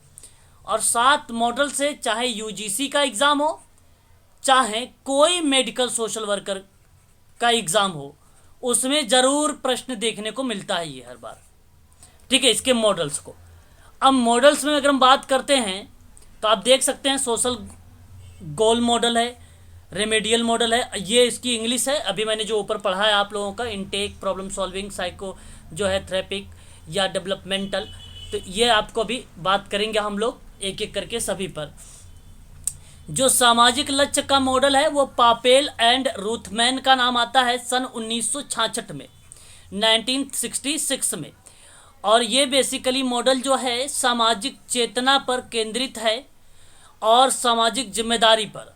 और 7 मॉडल से चाहे यूजीसी का एग्जाम हो, चाहे कोई मेडिकल सोशल वर्कर का एग्जाम हो, उसमें जरूर प्रश्न देखने को मिलता है ये हर बार। ठीक है, इसके मॉडल्स को। अब मॉडल्स में अगर हम बात करते हैं तो आप देख सकते हैं सोशल गोल मॉडल है, रेमेडियल मॉडल है, ये इसकी इंग्लिश है। अभी मैंने जो ऊपर पढ़ा है आप लोगों का, इनटेक, प्रॉब्लम सॉल्विंग, साइको जो है थेरेपिक या डेवलपमेंटल, तो ये आपको अभी बात करेंगे हम लोग एक एक करके सभी पर। जो सामाजिक लक्ष्य का मॉडल है वो पापेल एंड रूथमैन का नाम आता है सन 1966 में, 1966 में। और ये बेसिकली मॉडल जो है सामाजिक चेतना पर केंद्रित है और सामाजिक जिम्मेदारी पर।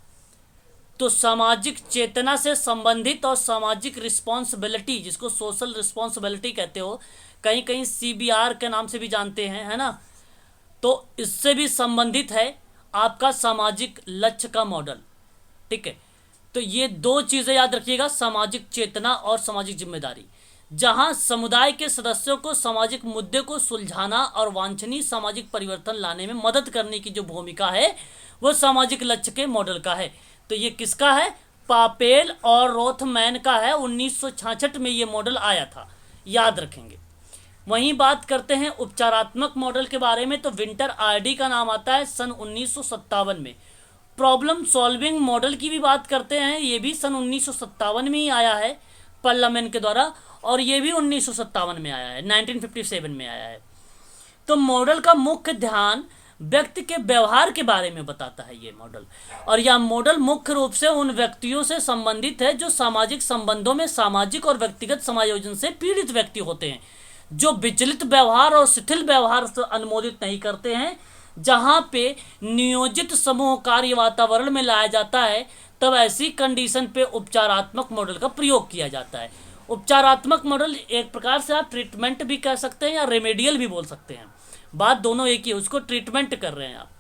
तो सामाजिक चेतना से संबंधित और सामाजिक रिस्पॉन्सिबिलिटी, जिसको सोशल रिस्पॉन्सिबिलिटी कहते हो, कहीं कहीं सीबीआर के नाम से भी जानते हैं, है ना, तो इससे भी संबंधित है आपका सामाजिक लक्ष्य का मॉडल। ठीक है, तो ये 2 चीजें याद रखिएगा, सामाजिक चेतना और सामाजिक जिम्मेदारी। जहां समुदाय के सदस्यों को सामाजिक मुद्दे को सुलझाना और वांछनीय सामाजिक परिवर्तन लाने में मदद करने की जो भूमिका है वो सामाजिक लक्ष्य के मॉडल का है। तो ये किसका है? पापेल और रोथमैन का है। 1966 में ये मॉडल आया था, याद रखेंगे। वहीं बात करते हैं उपचारात्मक मॉडल के बारे में, तो विंटर आरडी का नाम आता है सन 1957 में। प्रॉब्लम सॉल्विंग मॉडल की भी बात करते हैं, ये भी सन 1957 में ही आया है पार्लियामेंट के द्वारा, और ये भी 1957 में आया है, 1957 में आया है। तो मॉडल का मुख्य ध्यान व्यक्ति के व्यवहार के बारे में बताता है ये मॉडल, और यह मॉडल मुख्य रूप से उन व्यक्तियों से संबंधित है जो सामाजिक संबंधों में सामाजिक और व्यक्तिगत समायोजन से पीड़ित व्यक्ति होते हैं, जो विचलित व्यवहार और शिथिल व्यवहार से अनुमोदित नहीं करते हैं। जहां पे नियोजित समूह कार्य वातावरण में लाया जाता है, तब ऐसी कंडीशन पे उपचारात्मक मॉडल का प्रयोग किया जाता है। उपचारात्मक मॉडल एक प्रकार से आप ट्रीटमेंट भी कह सकते हैं या रेमेडियल भी बोल सकते हैं, बात दोनों एक ही है। उसको ट्रीटमेंट कर रहे हैं आप,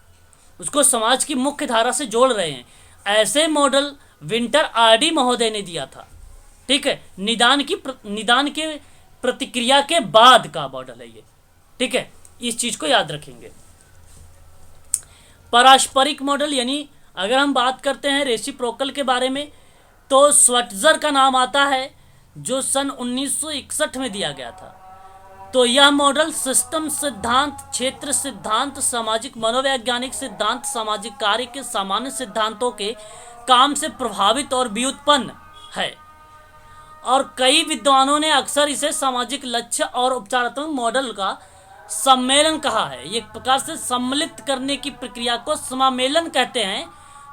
उसको समाज की मुख्य धारा से जोड़ रहे हैं। ऐसे मॉडल विंटर आरडी महोदय ने दिया था। ठीक है, निदान के प्रतिक्रिया के बाद का मॉडल है ये। ठीक है, इस चीज को याद रखेंगे। पारस्परिक मॉडल, यानी अगर हम बात करते हैं रेसिप्रोकल के बारे में, तो स्वर्ट्जर का नाम आता है जो सन 1961 में दिया गया था। तो यह मॉडल सिस्टम सिद्धांत, क्षेत्र सिद्धांत, सामाजिक मनोवैज्ञानिक सिद्धांत, सामाजिक कार्य के सामान्य सिद्धांतों के काम से प्रभावित और व्युत्पन्न है, और कई विद्वानों ने अक्सर इसे सामाजिक लक्ष्य और उपचारात्मक मॉडल का सम्मेलन कहा है। एक प्रकार से सम्मिलित करने की प्रक्रिया को समामेलन कहते हैं।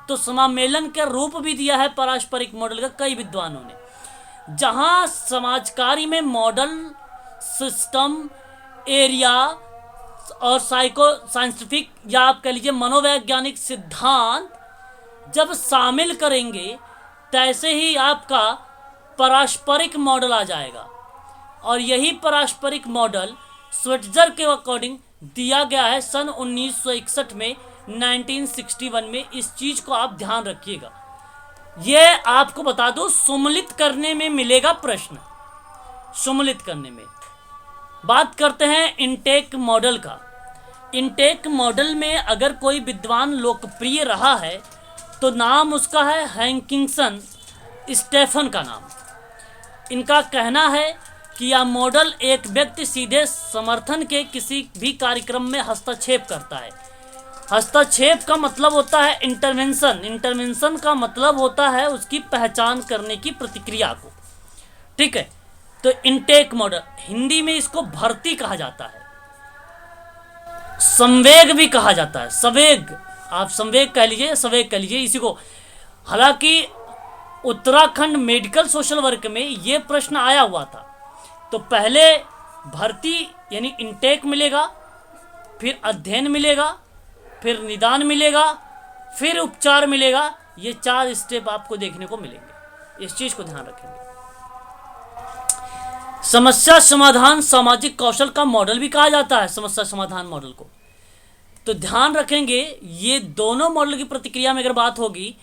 तो समामेलन का रूप भी दिया है पारस्परिक मॉडल का कई विद्वानों ने, जहां समाज कार्य में मॉडल, सिस्टम, एरिया, और साइको साइंटिफिक या आप कह लीजिए मनोवैज्ञानिक सिद्धांत जब शामिल करेंगे तैसे ही आपका पारस्परिक मॉडल आ जाएगा। और यही पारस्परिक मॉडल स्विट्जर के अकॉर्डिंग दिया गया है सन 1961 में, 1961 में। इस चीज को आप ध्यान रखिएगा। ये आपको बता दो, सम्मिलित करने में मिलेगा प्रश्न, सम्मिलित करने में। बात करते हैं इनटेक मॉडल का। इनटेक मॉडल में अगर कोई विद्वान लोकप्रिय रहा है तो नाम उसका है हैंकिंसन स्टेफन का नाम। इनका कहना है कि यह मॉडल एक व्यक्ति सीधे समर्थन के किसी भी कार्यक्रम में हस्तक्षेप करता है। हस्तक्षेप का मतलब होता है इंटरवेंशन, इंटरवेंशन का मतलब होता है उसकी पहचान करने की प्रतिक्रिया को। ठीक है, तो इनटेक मॉडल, हिंदी में इसको भर्ती कहा जाता है, संवेग भी कहा जाता है, संवेग, आप संवेग कह लीजिए, संवेग कह लीजिए इसी को। हालांकि उत्तराखंड मेडिकल सोशल वर्क में ये प्रश्न आया हुआ था। तो पहले भर्ती यानी इनटेक मिलेगा, फिर अध्ययन मिलेगा, फिर निदान मिलेगा, फिर उपचार मिलेगा। ये 4 स्टेप आपको देखने को मिलेंगे, इस चीज को ध्यान रखेंगे। समस्या समाधान सामाजिक कौशल का मॉडल भी कहा जाता है, समस्या समाधान मॉडल को। तो ध्यान रखेंगे ये दोनों मॉडल की प्रतिक्रिया में अगर बात होगी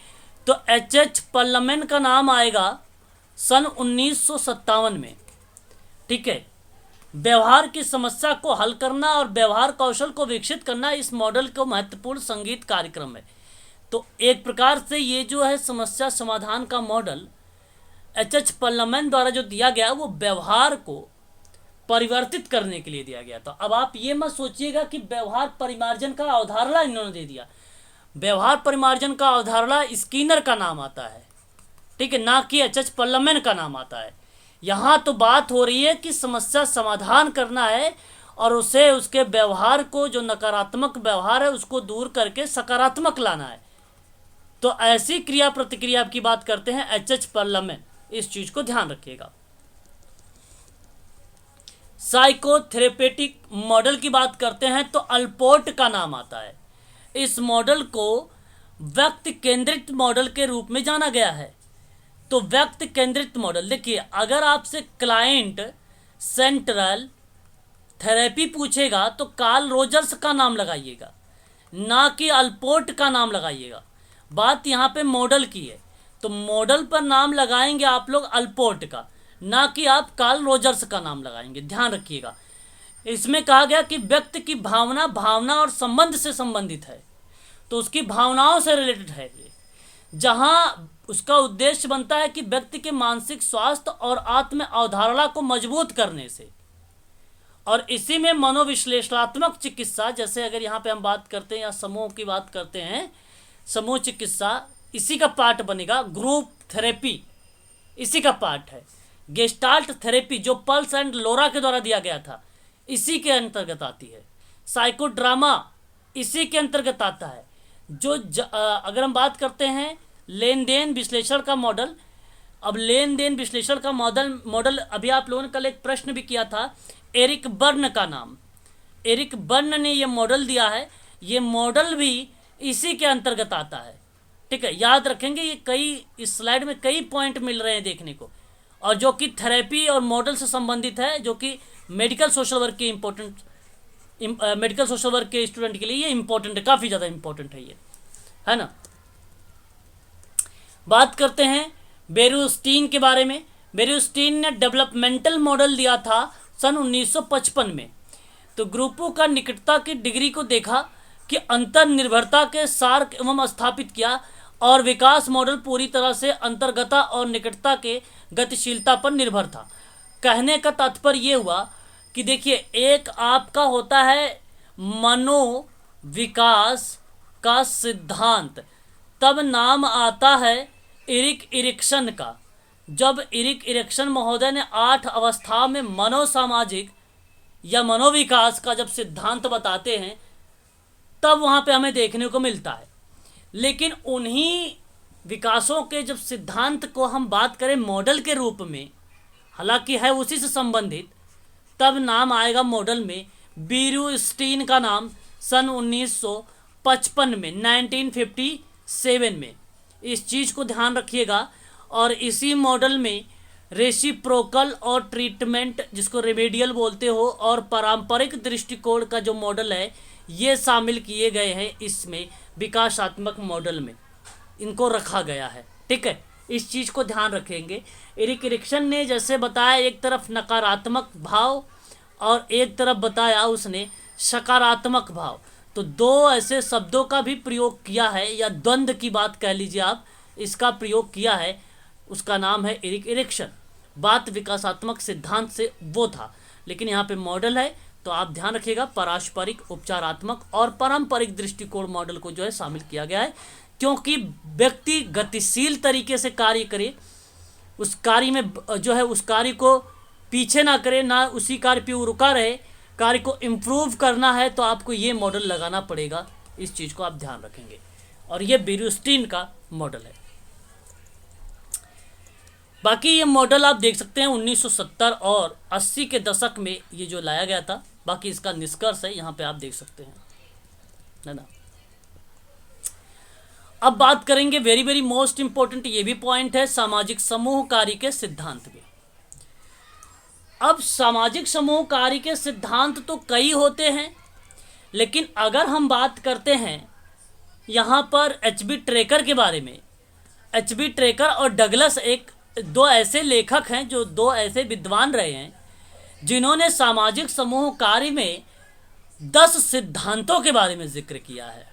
तो एच पल्लमैन का नाम आएगा सन 1957 में। ठीक है, व्यवहार की समस्या को हल करना और व्यवहार कौशल को विकसित करना इस मॉडल को महत्वपूर्ण संगीत कार्यक्रम है। तो एक प्रकार से ये जो है समस्या समाधान का मॉडल एच पल्लमैन द्वारा जो दिया गया वो व्यवहार को परिवर्तित करने के लिए दिया गया था। अब आप ये मत सोचिएगा कि व्यवहार परिमार्जन का अवधारणा इन्होंने दे दिया। व्यवहार परिमार्जन का अवधारणा स्किनर का नाम आता है, ठीक है, ना कि एच पल्लमैन का नाम आता है। यहाँ तो बात हो रही है कि समस्या समाधान करना है और उसे उसके व्यवहार को, जो नकारात्मक व्यवहार है उसको दूर करके सकारात्मक लाना है। तो ऐसी क्रिया प्रतिक्रिया की बात करते हैं एच पल्लमैन, इस चीज को ध्यान रखिएगा। साइकोथेरेपेटिक मॉडल की बात करते हैं तो अल्पोर्ट का नाम आता है। इस मॉडल को व्यक्ति केंद्रित मॉडल के रूप में जाना गया है। तो व्यक्ति केंद्रित मॉडल, देखिए अगर आपसे क्लाइंट सेंट्रल थेरेपी पूछेगा तो कार्ल रोजर्स का नाम लगाइएगा, ना कि अल्पोर्ट का नाम लगाइएगा। बात यहाँ पे मॉडल की है, तो मॉडल पर नाम लगाएंगे आप लोग अल्पोर्ट का, ना कि आप कार्ल रोजर्स का नाम लगाएंगे, ध्यान रखिएगा। इसमें कहा गया कि व्यक्ति की भावना भावना और संबंध से संबंधित है, तो उसकी भावनाओं से रिलेटेड है ये, जहाँ उसका उद्देश्य बनता है कि व्यक्ति के मानसिक स्वास्थ्य और आत्म अवधारणा को मजबूत करने से। और इसी में मनोविश्लेषणात्मक चिकित्सा, जैसे अगर यहाँ पे हम बात करते हैं या समूह की बात करते हैं, समूह चिकित्सा इसी का पार्ट बनेगा। ग्रुप थेरेपी इसी का पार्ट है। गेस्टाल्ट थेरेपी जो पल्स एंड लोरा के द्वारा दिया गया था इसी के अंतर्गत आती है। साइको ड्रामा इसी के अंतर्गत आता है। जो अगर हम बात करते हैं लेन देन विश्लेषण का मॉडल, अब लेन देन विश्लेषण का मॉडल अभी आप लोगों ने कल एक प्रश्न भी किया था, एरिक बर्न का नाम, एरिक बर्न ने ये मॉडल दिया है। ये मॉडल भी इसी के अंतर्गत आता है, ठीक है, याद रखेंगे। ये कई इस स्लाइड में कई पॉइंट मिल रहे हैं देखने को, और जो कि थेरेपी और मॉडल से संबंधित है, जो कि मेडिकल सोशल वर्क के मेडिकल सोशल वर्क के स्टूडेंट के लिए ये इंपॉर्टेंट है, काफ़ी ज़्यादा इंपॉर्टेंट है ये, है ना। बात करते हैं बेरुस्टीन के बारे में। बेरुस्टीन ने डेवलपमेंटल मॉडल दिया था सन 1955 में। तो ग्रुपों का निकटता की डिग्री को देखा कि अंतर निर्भरता के सार एवं स्थापित किया, और विकास मॉडल पूरी तरह से अंतर्गता और निकटता के गतिशीलता पर निर्भर था। कहने का तात्पर्य ये हुआ कि देखिए, एक आपका होता है मनोविकास का सिद्धांत, तब नाम आता है इरिक इरिक्सन का। जब इरिक इरिक्सन महोदय ने 8 अवस्थाओं में मनोसामाजिक या मनोविकास का जब सिद्धांत बताते हैं, तब वहाँ पे हमें देखने को मिलता है। लेकिन उन्हीं विकासों के जब सिद्धांत को हम बात करें मॉडल के रूप में, हालांकि है उसी से संबंधित, तब नाम आएगा मॉडल में बीरूस्टीन का नाम सन 1955 में 1957 में। इस चीज़ को ध्यान रखिएगा। और इसी मॉडल में रेसिप्रोकल और ट्रीटमेंट, जिसको रेमेडियल बोलते हो, और पारंपरिक दृष्टिकोण का जो मॉडल है ये शामिल किए गए हैं इसमें, विकासात्मक मॉडल में इनको रखा गया है। ठीक है, इस चीज़ को ध्यान रखेंगे। एरिक एरिक्सन ने जैसे बताया एक तरफ नकारात्मक भाव और एक तरफ बताया उसने सकारात्मक भाव, तो दो ऐसे शब्दों का भी प्रयोग किया है, या द्वंद्व की बात कह लीजिए आप, इसका प्रयोग किया है। उसका नाम है एरिक एरिक्सन। बात विकासात्मक सिद्धांत से वो था, लेकिन यहाँ पे मॉडल है तो आप ध्यान रखिएगा पारस्परिक, उपचारात्मक और पारंपरिक दृष्टिकोण मॉडल को जो है शामिल किया गया है, क्योंकि व्यक्ति गतिशील तरीके से कार्य करे, उस कार्य में जो है उस कार्य को पीछे ना करे, ना उसी कार्य पे वो रुका रहे। कार्य को इम्प्रूव करना है तो आपको ये मॉडल लगाना पड़ेगा। इस चीज़ को आप ध्यान रखेंगे। और ये बीरूस्टीन का मॉडल है। बाकी ये मॉडल आप देख सकते हैं 1970 और 80 के दशक में ये जो लाया गया था। बाकी इसका निष्कर्ष है यहाँ पे आप देख सकते हैं, है ना। अब बात करेंगे वेरी वेरी मोस्ट इंपॉर्टेंट, ये भी पॉइंट है, सामाजिक समूह कार्य के सिद्धांत में। अब सामाजिक समूह कार्य के सिद्धांत तो कई होते हैं, लेकिन अगर हम बात करते हैं यहाँ पर एच.बी. ट्रेकर के बारे में, एच.बी. ट्रेकर और डगलस दो ऐसे लेखक हैं, जो दो ऐसे विद्वान रहे हैं जिन्होंने सामाजिक समूह कार्य में 10 सिद्धांतों के बारे में जिक्र किया है।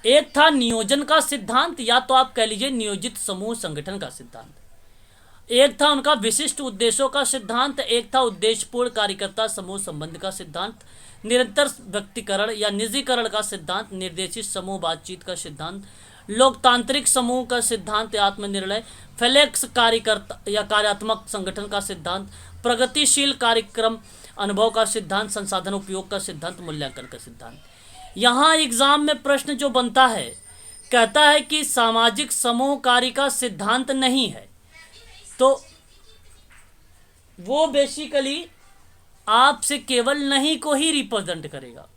एक था नियोजन का सिद्धांत, या तो आप कह लीजिए नियोजित समूह संगठन का सिद्धांत। एक था उनका विशिष्ट उद्देश्यों का सिद्धांत, एक था उद्देश्यपूर्ण कार्यकर्ता समूह संबंध का सिद्धांत, निरंतर व्यक्तिकरण या निजीकरण का सिद्धांत, निर्देशित समूह बातचीत का सिद्धांत, लोकतांत्रिक समूह का सिद्धांत या आत्मनिर्णय, फ्लेक्स कार्यकर्ता या कार्यात्मक संगठन का सिद्धांत, प्रगतिशील कार्यक्रम अनुभव का सिद्धांत, संसाधन उपयोग का सिद्धांत, मूल्यांकन का सिद्धांत। यहाँ एग्जाम में प्रश्न जो बनता है, कहता है कि सामाजिक समूह कार्य का सिद्धांत नहीं है, तो वो बेसिकली आपसे केवल नहीं को ही रिप्रेजेंट करेगा।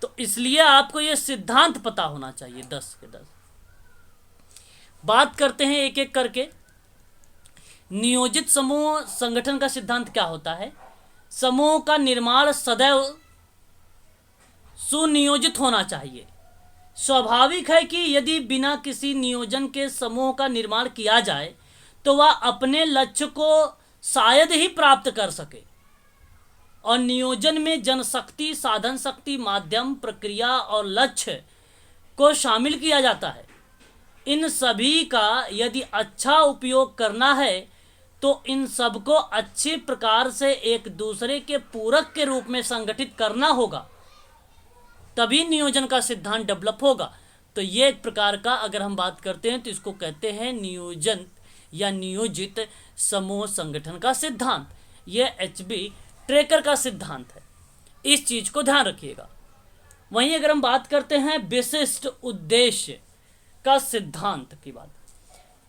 तो इसलिए आपको ये सिद्धांत पता होना चाहिए 10 के 10। बात करते हैं एक एक करके। नियोजित समूह संगठन का सिद्धांत क्या होता है? समूह का निर्माण सदैव सुनियोजित होना चाहिए। स्वाभाविक है कि यदि बिना किसी नियोजन के समूह का निर्माण किया जाए तो वह अपने लक्ष्य को शायद ही प्राप्त कर सके। और नियोजन में जनशक्ति, साधन शक्ति, माध्यम, प्रक्रिया और लक्ष्य को शामिल किया जाता है। इन सभी का यदि अच्छा उपयोग करना है तो इन सबको अच्छे प्रकार से एक दूसरे के पूरक के रूप में संगठित करना होगा, तभी नियोजन का सिद्धांत डेवलप होगा। तो ये एक प्रकार का अगर हम बात करते हैं तो इसको कहते हैं नियोजन या नियोजित समूह संगठन का सिद्धांत। ये एच.बी. ट्रेकर का सिद्धांत है, इस चीज को ध्यान रखिएगा। वहीं अगर हम बात करते हैं विशिष्ट उद्देश्य का सिद्धांत की बात,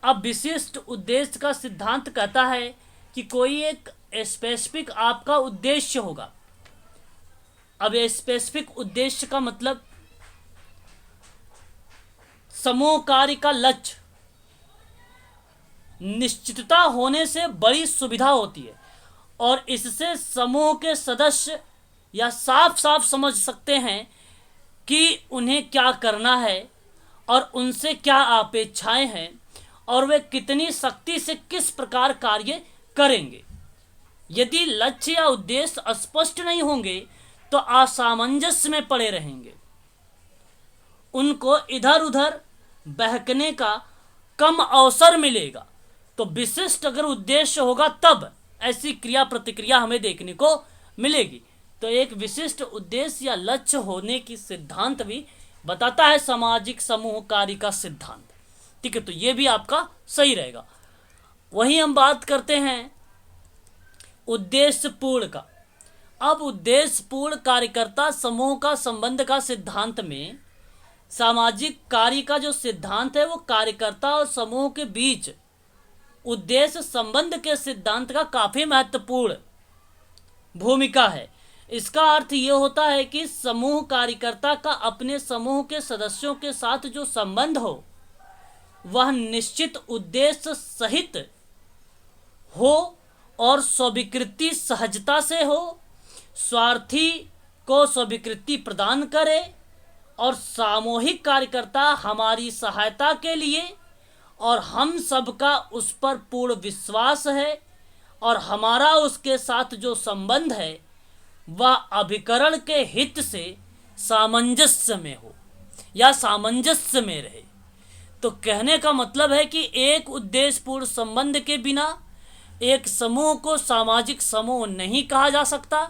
अब विशिष्ट उद्देश्य का सिद्धांत कहता है कि कोई एक स्पेसिफिक आपका उद्देश्य होगा। अब ये स्पेसिफिक उद्देश्य का मतलब समूह कार्य का लक्ष्य निश्चितता होने से बड़ी सुविधा होती है और इससे समूह के सदस्य या साफ साफ समझ सकते हैं कि उन्हें क्या करना है और उनसे क्या अपेक्षाएं हैं और वे कितनी शक्ति से किस प्रकार कार्य करेंगे। यदि लक्ष्य या उद्देश्य स्पष्ट नहीं होंगे तो असामंजस्य में पड़े रहेंगे, उनको इधर उधर बहकने का कम अवसर मिलेगा। तो विशिष्ट अगर उद्देश्य होगा तब ऐसी क्रिया प्रतिक्रिया हमें देखने को मिलेगी। तो एक विशिष्ट उद्देश्य या लक्ष्य होने की सिद्धांत भी बताता है सामाजिक समूह कार्य का सिद्धांत। ठीक है, तो ये भी आपका सही रहेगा। वहीं हम बात करते हैं उद्देश्यपूर्ण का। अब उद्देश्यपूर्ण कार्यकर्ता समूह का संबंध का सिद्धांत में सामाजिक कार्य का जो सिद्धांत है वो कार्यकर्ता और समूह के बीच उद्देश्य संबंध के सिद्धांत का काफी महत्वपूर्ण भूमिका है। इसका अर्थ ये होता है कि समूह कार्यकर्ता का अपने समूह के सदस्यों के साथ जो संबंध हो वह निश्चित उद्देश्य सहित हो और स्वीकृति सहजता से हो, स्वार्थी को स्वीकृति प्रदान करे और सामूहिक कार्यकर्ता हमारी सहायता के लिए और हम सबका उस पर पूर्ण विश्वास है और हमारा उसके साथ जो संबंध है वह अभिकरण के हित से सामंजस्य में हो या सामंजस्य में रहे। तो कहने का मतलब है कि एक उद्देश्यपूर्ण संबंध के बिना एक समूह को सामाजिक समूह नहीं कहा जा सकता।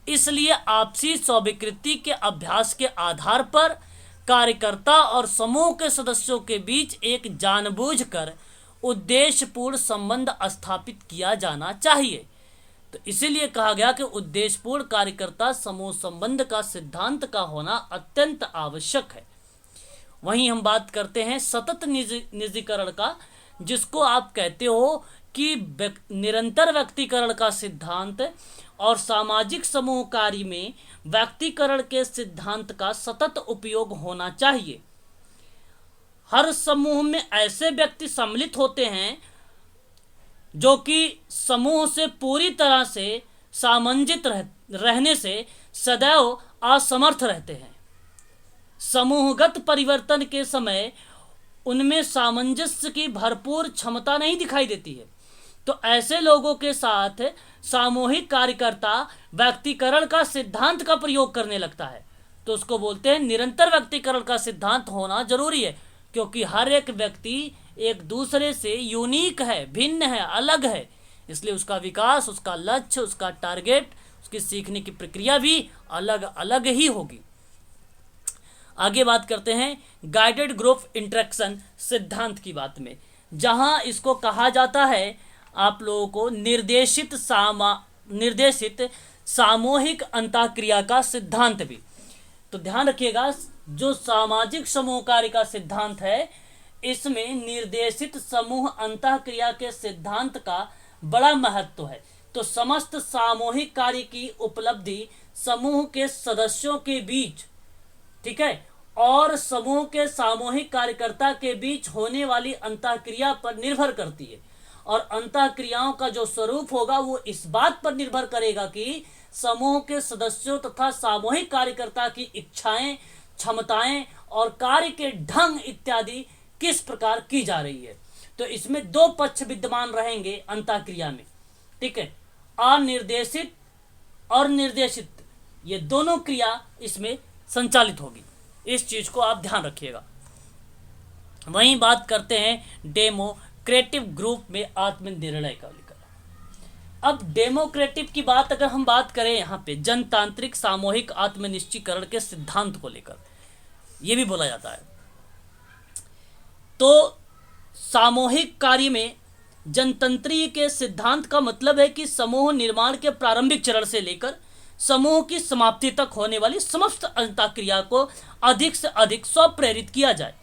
इसलिए आपसी स्वीकृति के अभ्यास के आधार पर कार्यकर्ता और समूह के सदस्यों के बीच एक जानबूझकर उद्देश्यपूर्ण संबंध स्थापित किया जाना चाहिए। तो इसीलिए कहा गया कि उद्देश्यपूर्ण कार्यकर्ता समूह संबंध का सिद्धांत का होना अत्यंत आवश्यक है। वहीं हम बात करते हैं सतत निजीकरण का, जिसको आप कहते हो कि निरंतर व्यक्तिकरण का सिद्धांत और सामाजिक समूह कार्य में व्यक्तिकरण के सिद्धांत का सतत उपयोग होना चाहिए। हर समूह में ऐसे व्यक्ति सम्मिलित होते हैं जो कि समूह से पूरी तरह से सामंजित रहने से सदैव असमर्थ रहते हैं। समूहगत परिवर्तन के समय उनमें सामंजस्य की भरपूर क्षमता नहीं दिखाई देती है। तो ऐसे लोगों के साथ सामूहिक कार्यकर्ता व्यक्तिकरण का सिद्धांत का प्रयोग करने लगता है। तो उसको बोलते हैं निरंतर व्यक्तिकरण का सिद्धांत होना जरूरी है, क्योंकि हर एक व्यक्ति एक दूसरे से यूनिक है, भिन्न है, अलग है। इसलिए उसका विकास, उसका लक्ष्य, उसका टारगेट, उसकी सीखने की प्रक्रिया भी अलग अलग ही होगी। आगे बात करते हैं गाइडेड ग्रुप इंटरेक्शन सिद्धांत की बात में, जहां इसको कहा जाता है आप लोगों को निर्देशित सामूहिक अंतःक्रिया का सिद्धांत भी। तो ध्यान रखिएगा, जो सामाजिक समूह कार्य का सिद्धांत है इसमें निर्देशित समूह अंतःक्रिया के सिद्धांत का बड़ा महत्व है। तो समस्त सामूहिक कार्य की उपलब्धि समूह के सदस्यों के बीच, ठीक है, और समूह के सामूहिक कार्यकर्ता के बीच होने वाली अंतःक्रिया पर निर्भर करती है। और अंतःक्रियाओं का जो स्वरूप होगा वो इस बात पर निर्भर करेगा कि समूह के सदस्यों तथा सामूहिक कार्यकर्ता की इच्छाएं, क्षमताएं और कार्य के ढंग इत्यादि किस प्रकार की जा रही है। तो इसमें दो पक्ष विद्यमान रहेंगे अंतःक्रिया में, ठीक है, अनिर्देशित और निर्देशित, ये दोनों क्रिया इसमें संचालित होगी। इस चीज को आप ध्यान रखिएगा। वहीं बात करते हैं डेमोक्रेटिव ग्रुप में आत्मनिर्णय का लेकर। अब डेमोक्रेटिव की बात अगर हम बात करें यहाँ पे जनतांत्रिक सामूहिक आत्मनिश्चयीकरण के सिद्धांत को लेकर, यह भी बोला जाता है। तो सामूहिक कार्य में जनतंत्रीय के सिद्धांत का मतलब है कि समूह निर्माण के प्रारंभिक चरण से लेकर समूह की समाप्ति तक होने वाली समस्त अंतःक्रिया को अधिक से अधिक स्वप्रेरित किया जाए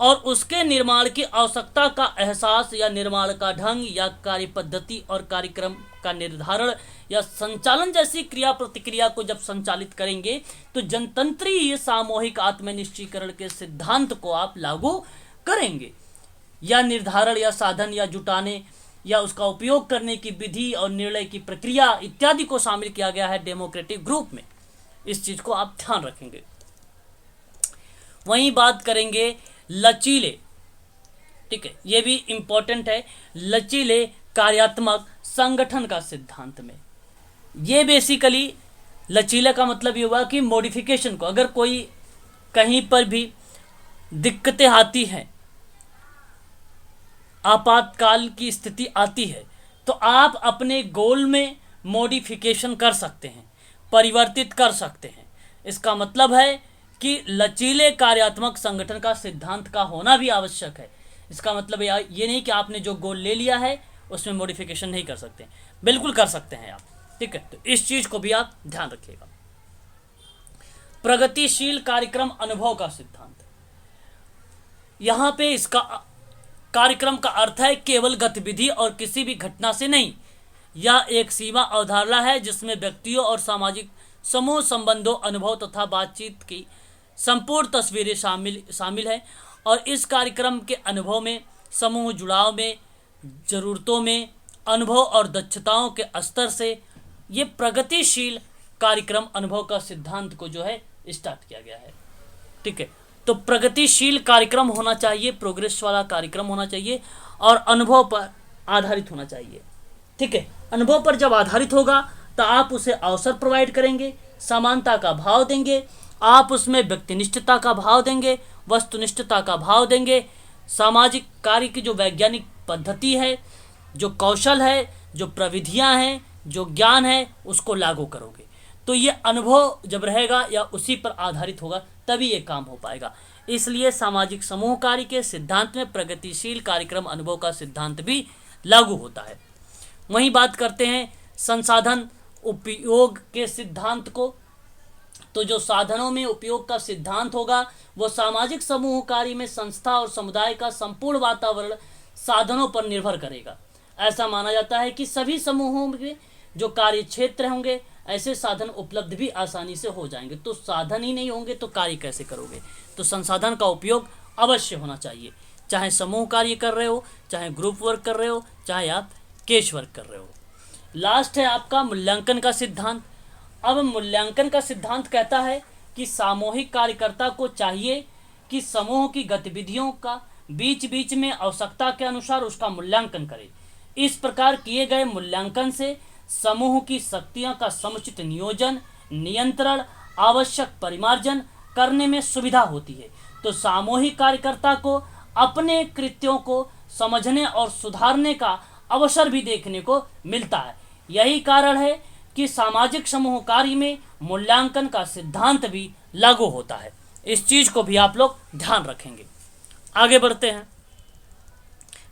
और उसके निर्माण की आवश्यकता का एहसास या निर्माण का ढंग या कार्य पद्धति और कार्यक्रम का निर्धारण या संचालन जैसी क्रिया प्रतिक्रिया को जब संचालित करेंगे तो जनतंत्रीय सामूहिक आत्मनिश्चयीकरण के सिद्धांत को आप लागू करेंगे। या निर्धारण या साधन या जुटाने या उसका उपयोग करने की विधि और निर्णय की प्रक्रिया इत्यादि को शामिल किया गया है डेमोक्रेटिक ग्रुप में। इस चीज को आप ध्यान रखेंगे। वहीं बात करेंगे लचीले, ठीक है, ये भी इंपॉर्टेंट है, लचीले कार्यात्मक संगठन का सिद्धांत में। ये बेसिकली लचीले का मतलब ये हुआ कि मॉडिफिकेशन को, अगर कोई कहीं पर भी दिक्कतें आती हैं, आपातकाल की स्थिति आती है, तो आप अपने गोल में मॉडिफिकेशन कर सकते हैं, परिवर्तित कर सकते हैं। इसका मतलब है कि लचीले कार्यात्मक संगठन का सिद्धांत का होना भी आवश्यक है। इसका मतलब ये नहीं कि आपने जो गोल ले लिया है उसमें मॉडिफिकेशन नहीं कर सकते, बिल्कुल कर सकते हैं आप, ठीक है। तो इस चीज को भी आप ध्यान रखिएगा। प्रगतिशील कार्यक्रम अनुभव का सिद्धांत, यहां पे इसका कार्यक्रम का अर्थ है केवल गतिविधि और किसी भी घटना से नहीं, यह एक सीमा अवधारणा है जिसमें व्यक्तियों और सामाजिक समूह संबंधों, अनुभव तथा बातचीत की संपूर्ण तस्वीरें शामिल है। और इस कार्यक्रम के अनुभव में, समूह जुड़ाव में, ज़रूरतों में, अनुभव और दक्षताओं के स्तर से ये प्रगतिशील कार्यक्रम अनुभव का सिद्धांत को जो है स्टार्ट किया गया है। ठीक है, तो प्रगतिशील कार्यक्रम होना चाहिए, प्रोग्रेस वाला कार्यक्रम होना चाहिए और अनुभव पर आधारित होना चाहिए। ठीक है, अनुभव पर जब आधारित होगा तो आप उसे अवसर प्रोवाइड करेंगे, समानता का भाव देंगे, आप उसमें व्यक्तिनिष्ठता का भाव देंगे, वस्तुनिष्ठता का भाव देंगे, सामाजिक कार्य की जो वैज्ञानिक पद्धति है, जो कौशल है, जो प्रविधियां हैं, जो ज्ञान है, उसको लागू करोगे। तो ये अनुभव जब रहेगा या उसी पर आधारित होगा तभी ये काम हो पाएगा। इसलिए सामाजिक समूह कार्य के सिद्धांत में प्रगतिशील कार्यक्रम अनुभव का सिद्धांत भी लागू होता है। वहीं बात करते हैं संसाधन उपयोग के सिद्धांत को। तो जो साधनों में उपयोग का सिद्धांत होगा वो सामाजिक समूह कार्य में संस्था और समुदाय का संपूर्ण वातावरण साधनों पर निर्भर करेगा। ऐसा माना जाता है कि सभी समूहों में जो कार्य क्षेत्र होंगे ऐसे साधन उपलब्ध भी आसानी से हो जाएंगे। तो साधन ही नहीं होंगे तो कार्य कैसे करोगे? तो संसाधन का उपयोग अवश्य होना चाहिए, चाहे समूह कार्य कर रहे हो, चाहे ग्रुप वर्क कर रहे हो, चाहे आप केस वर्क कर रहे हो। लास्ट है आपका मूल्यांकन का सिद्धांत। अब मूल्यांकन का सिद्धांत कहता है कि सामूहिक कार्यकर्ता को चाहिए कि समूह की गतिविधियों का बीच बीच में आवश्यकता के अनुसार उसका मूल्यांकन करे। इस प्रकार किए गए मूल्यांकन से समूह की शक्तियों का समुचित नियोजन, नियंत्रण, आवश्यक परिमार्जन करने में सुविधा होती है। तो सामूहिक कार्यकर्ता को अपने कृत्यों को समझने और सुधारने का अवसर भी देखने को मिलता है। यही कारण है कि सामाजिक समूह कार्य में मूल्यांकन का सिद्धांत भी लागू होता है। इस चीज को भी आप लोग ध्यान रखेंगे। आगे बढ़ते हैं।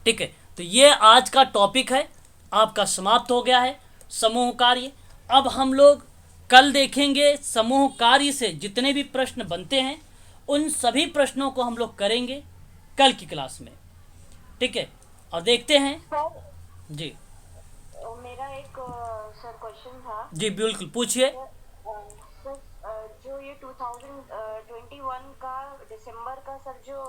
ठीक है, तो ये आज का टॉपिक है, आपका समाप्त हो गया है समूह कार्य। अब हम लोग कल देखेंगे समूह कार्य से जितने भी प्रश्न बनते हैं उन सभी प्रश्नों को हम लोग करेंगे कल की क्लास में। ठीक है, और देखते हैं जी। मेरा एक सर क्वेश्चन था। जी बिल्कुल पूछिए। सर जो ये 2021 का दिसंबर का सर जो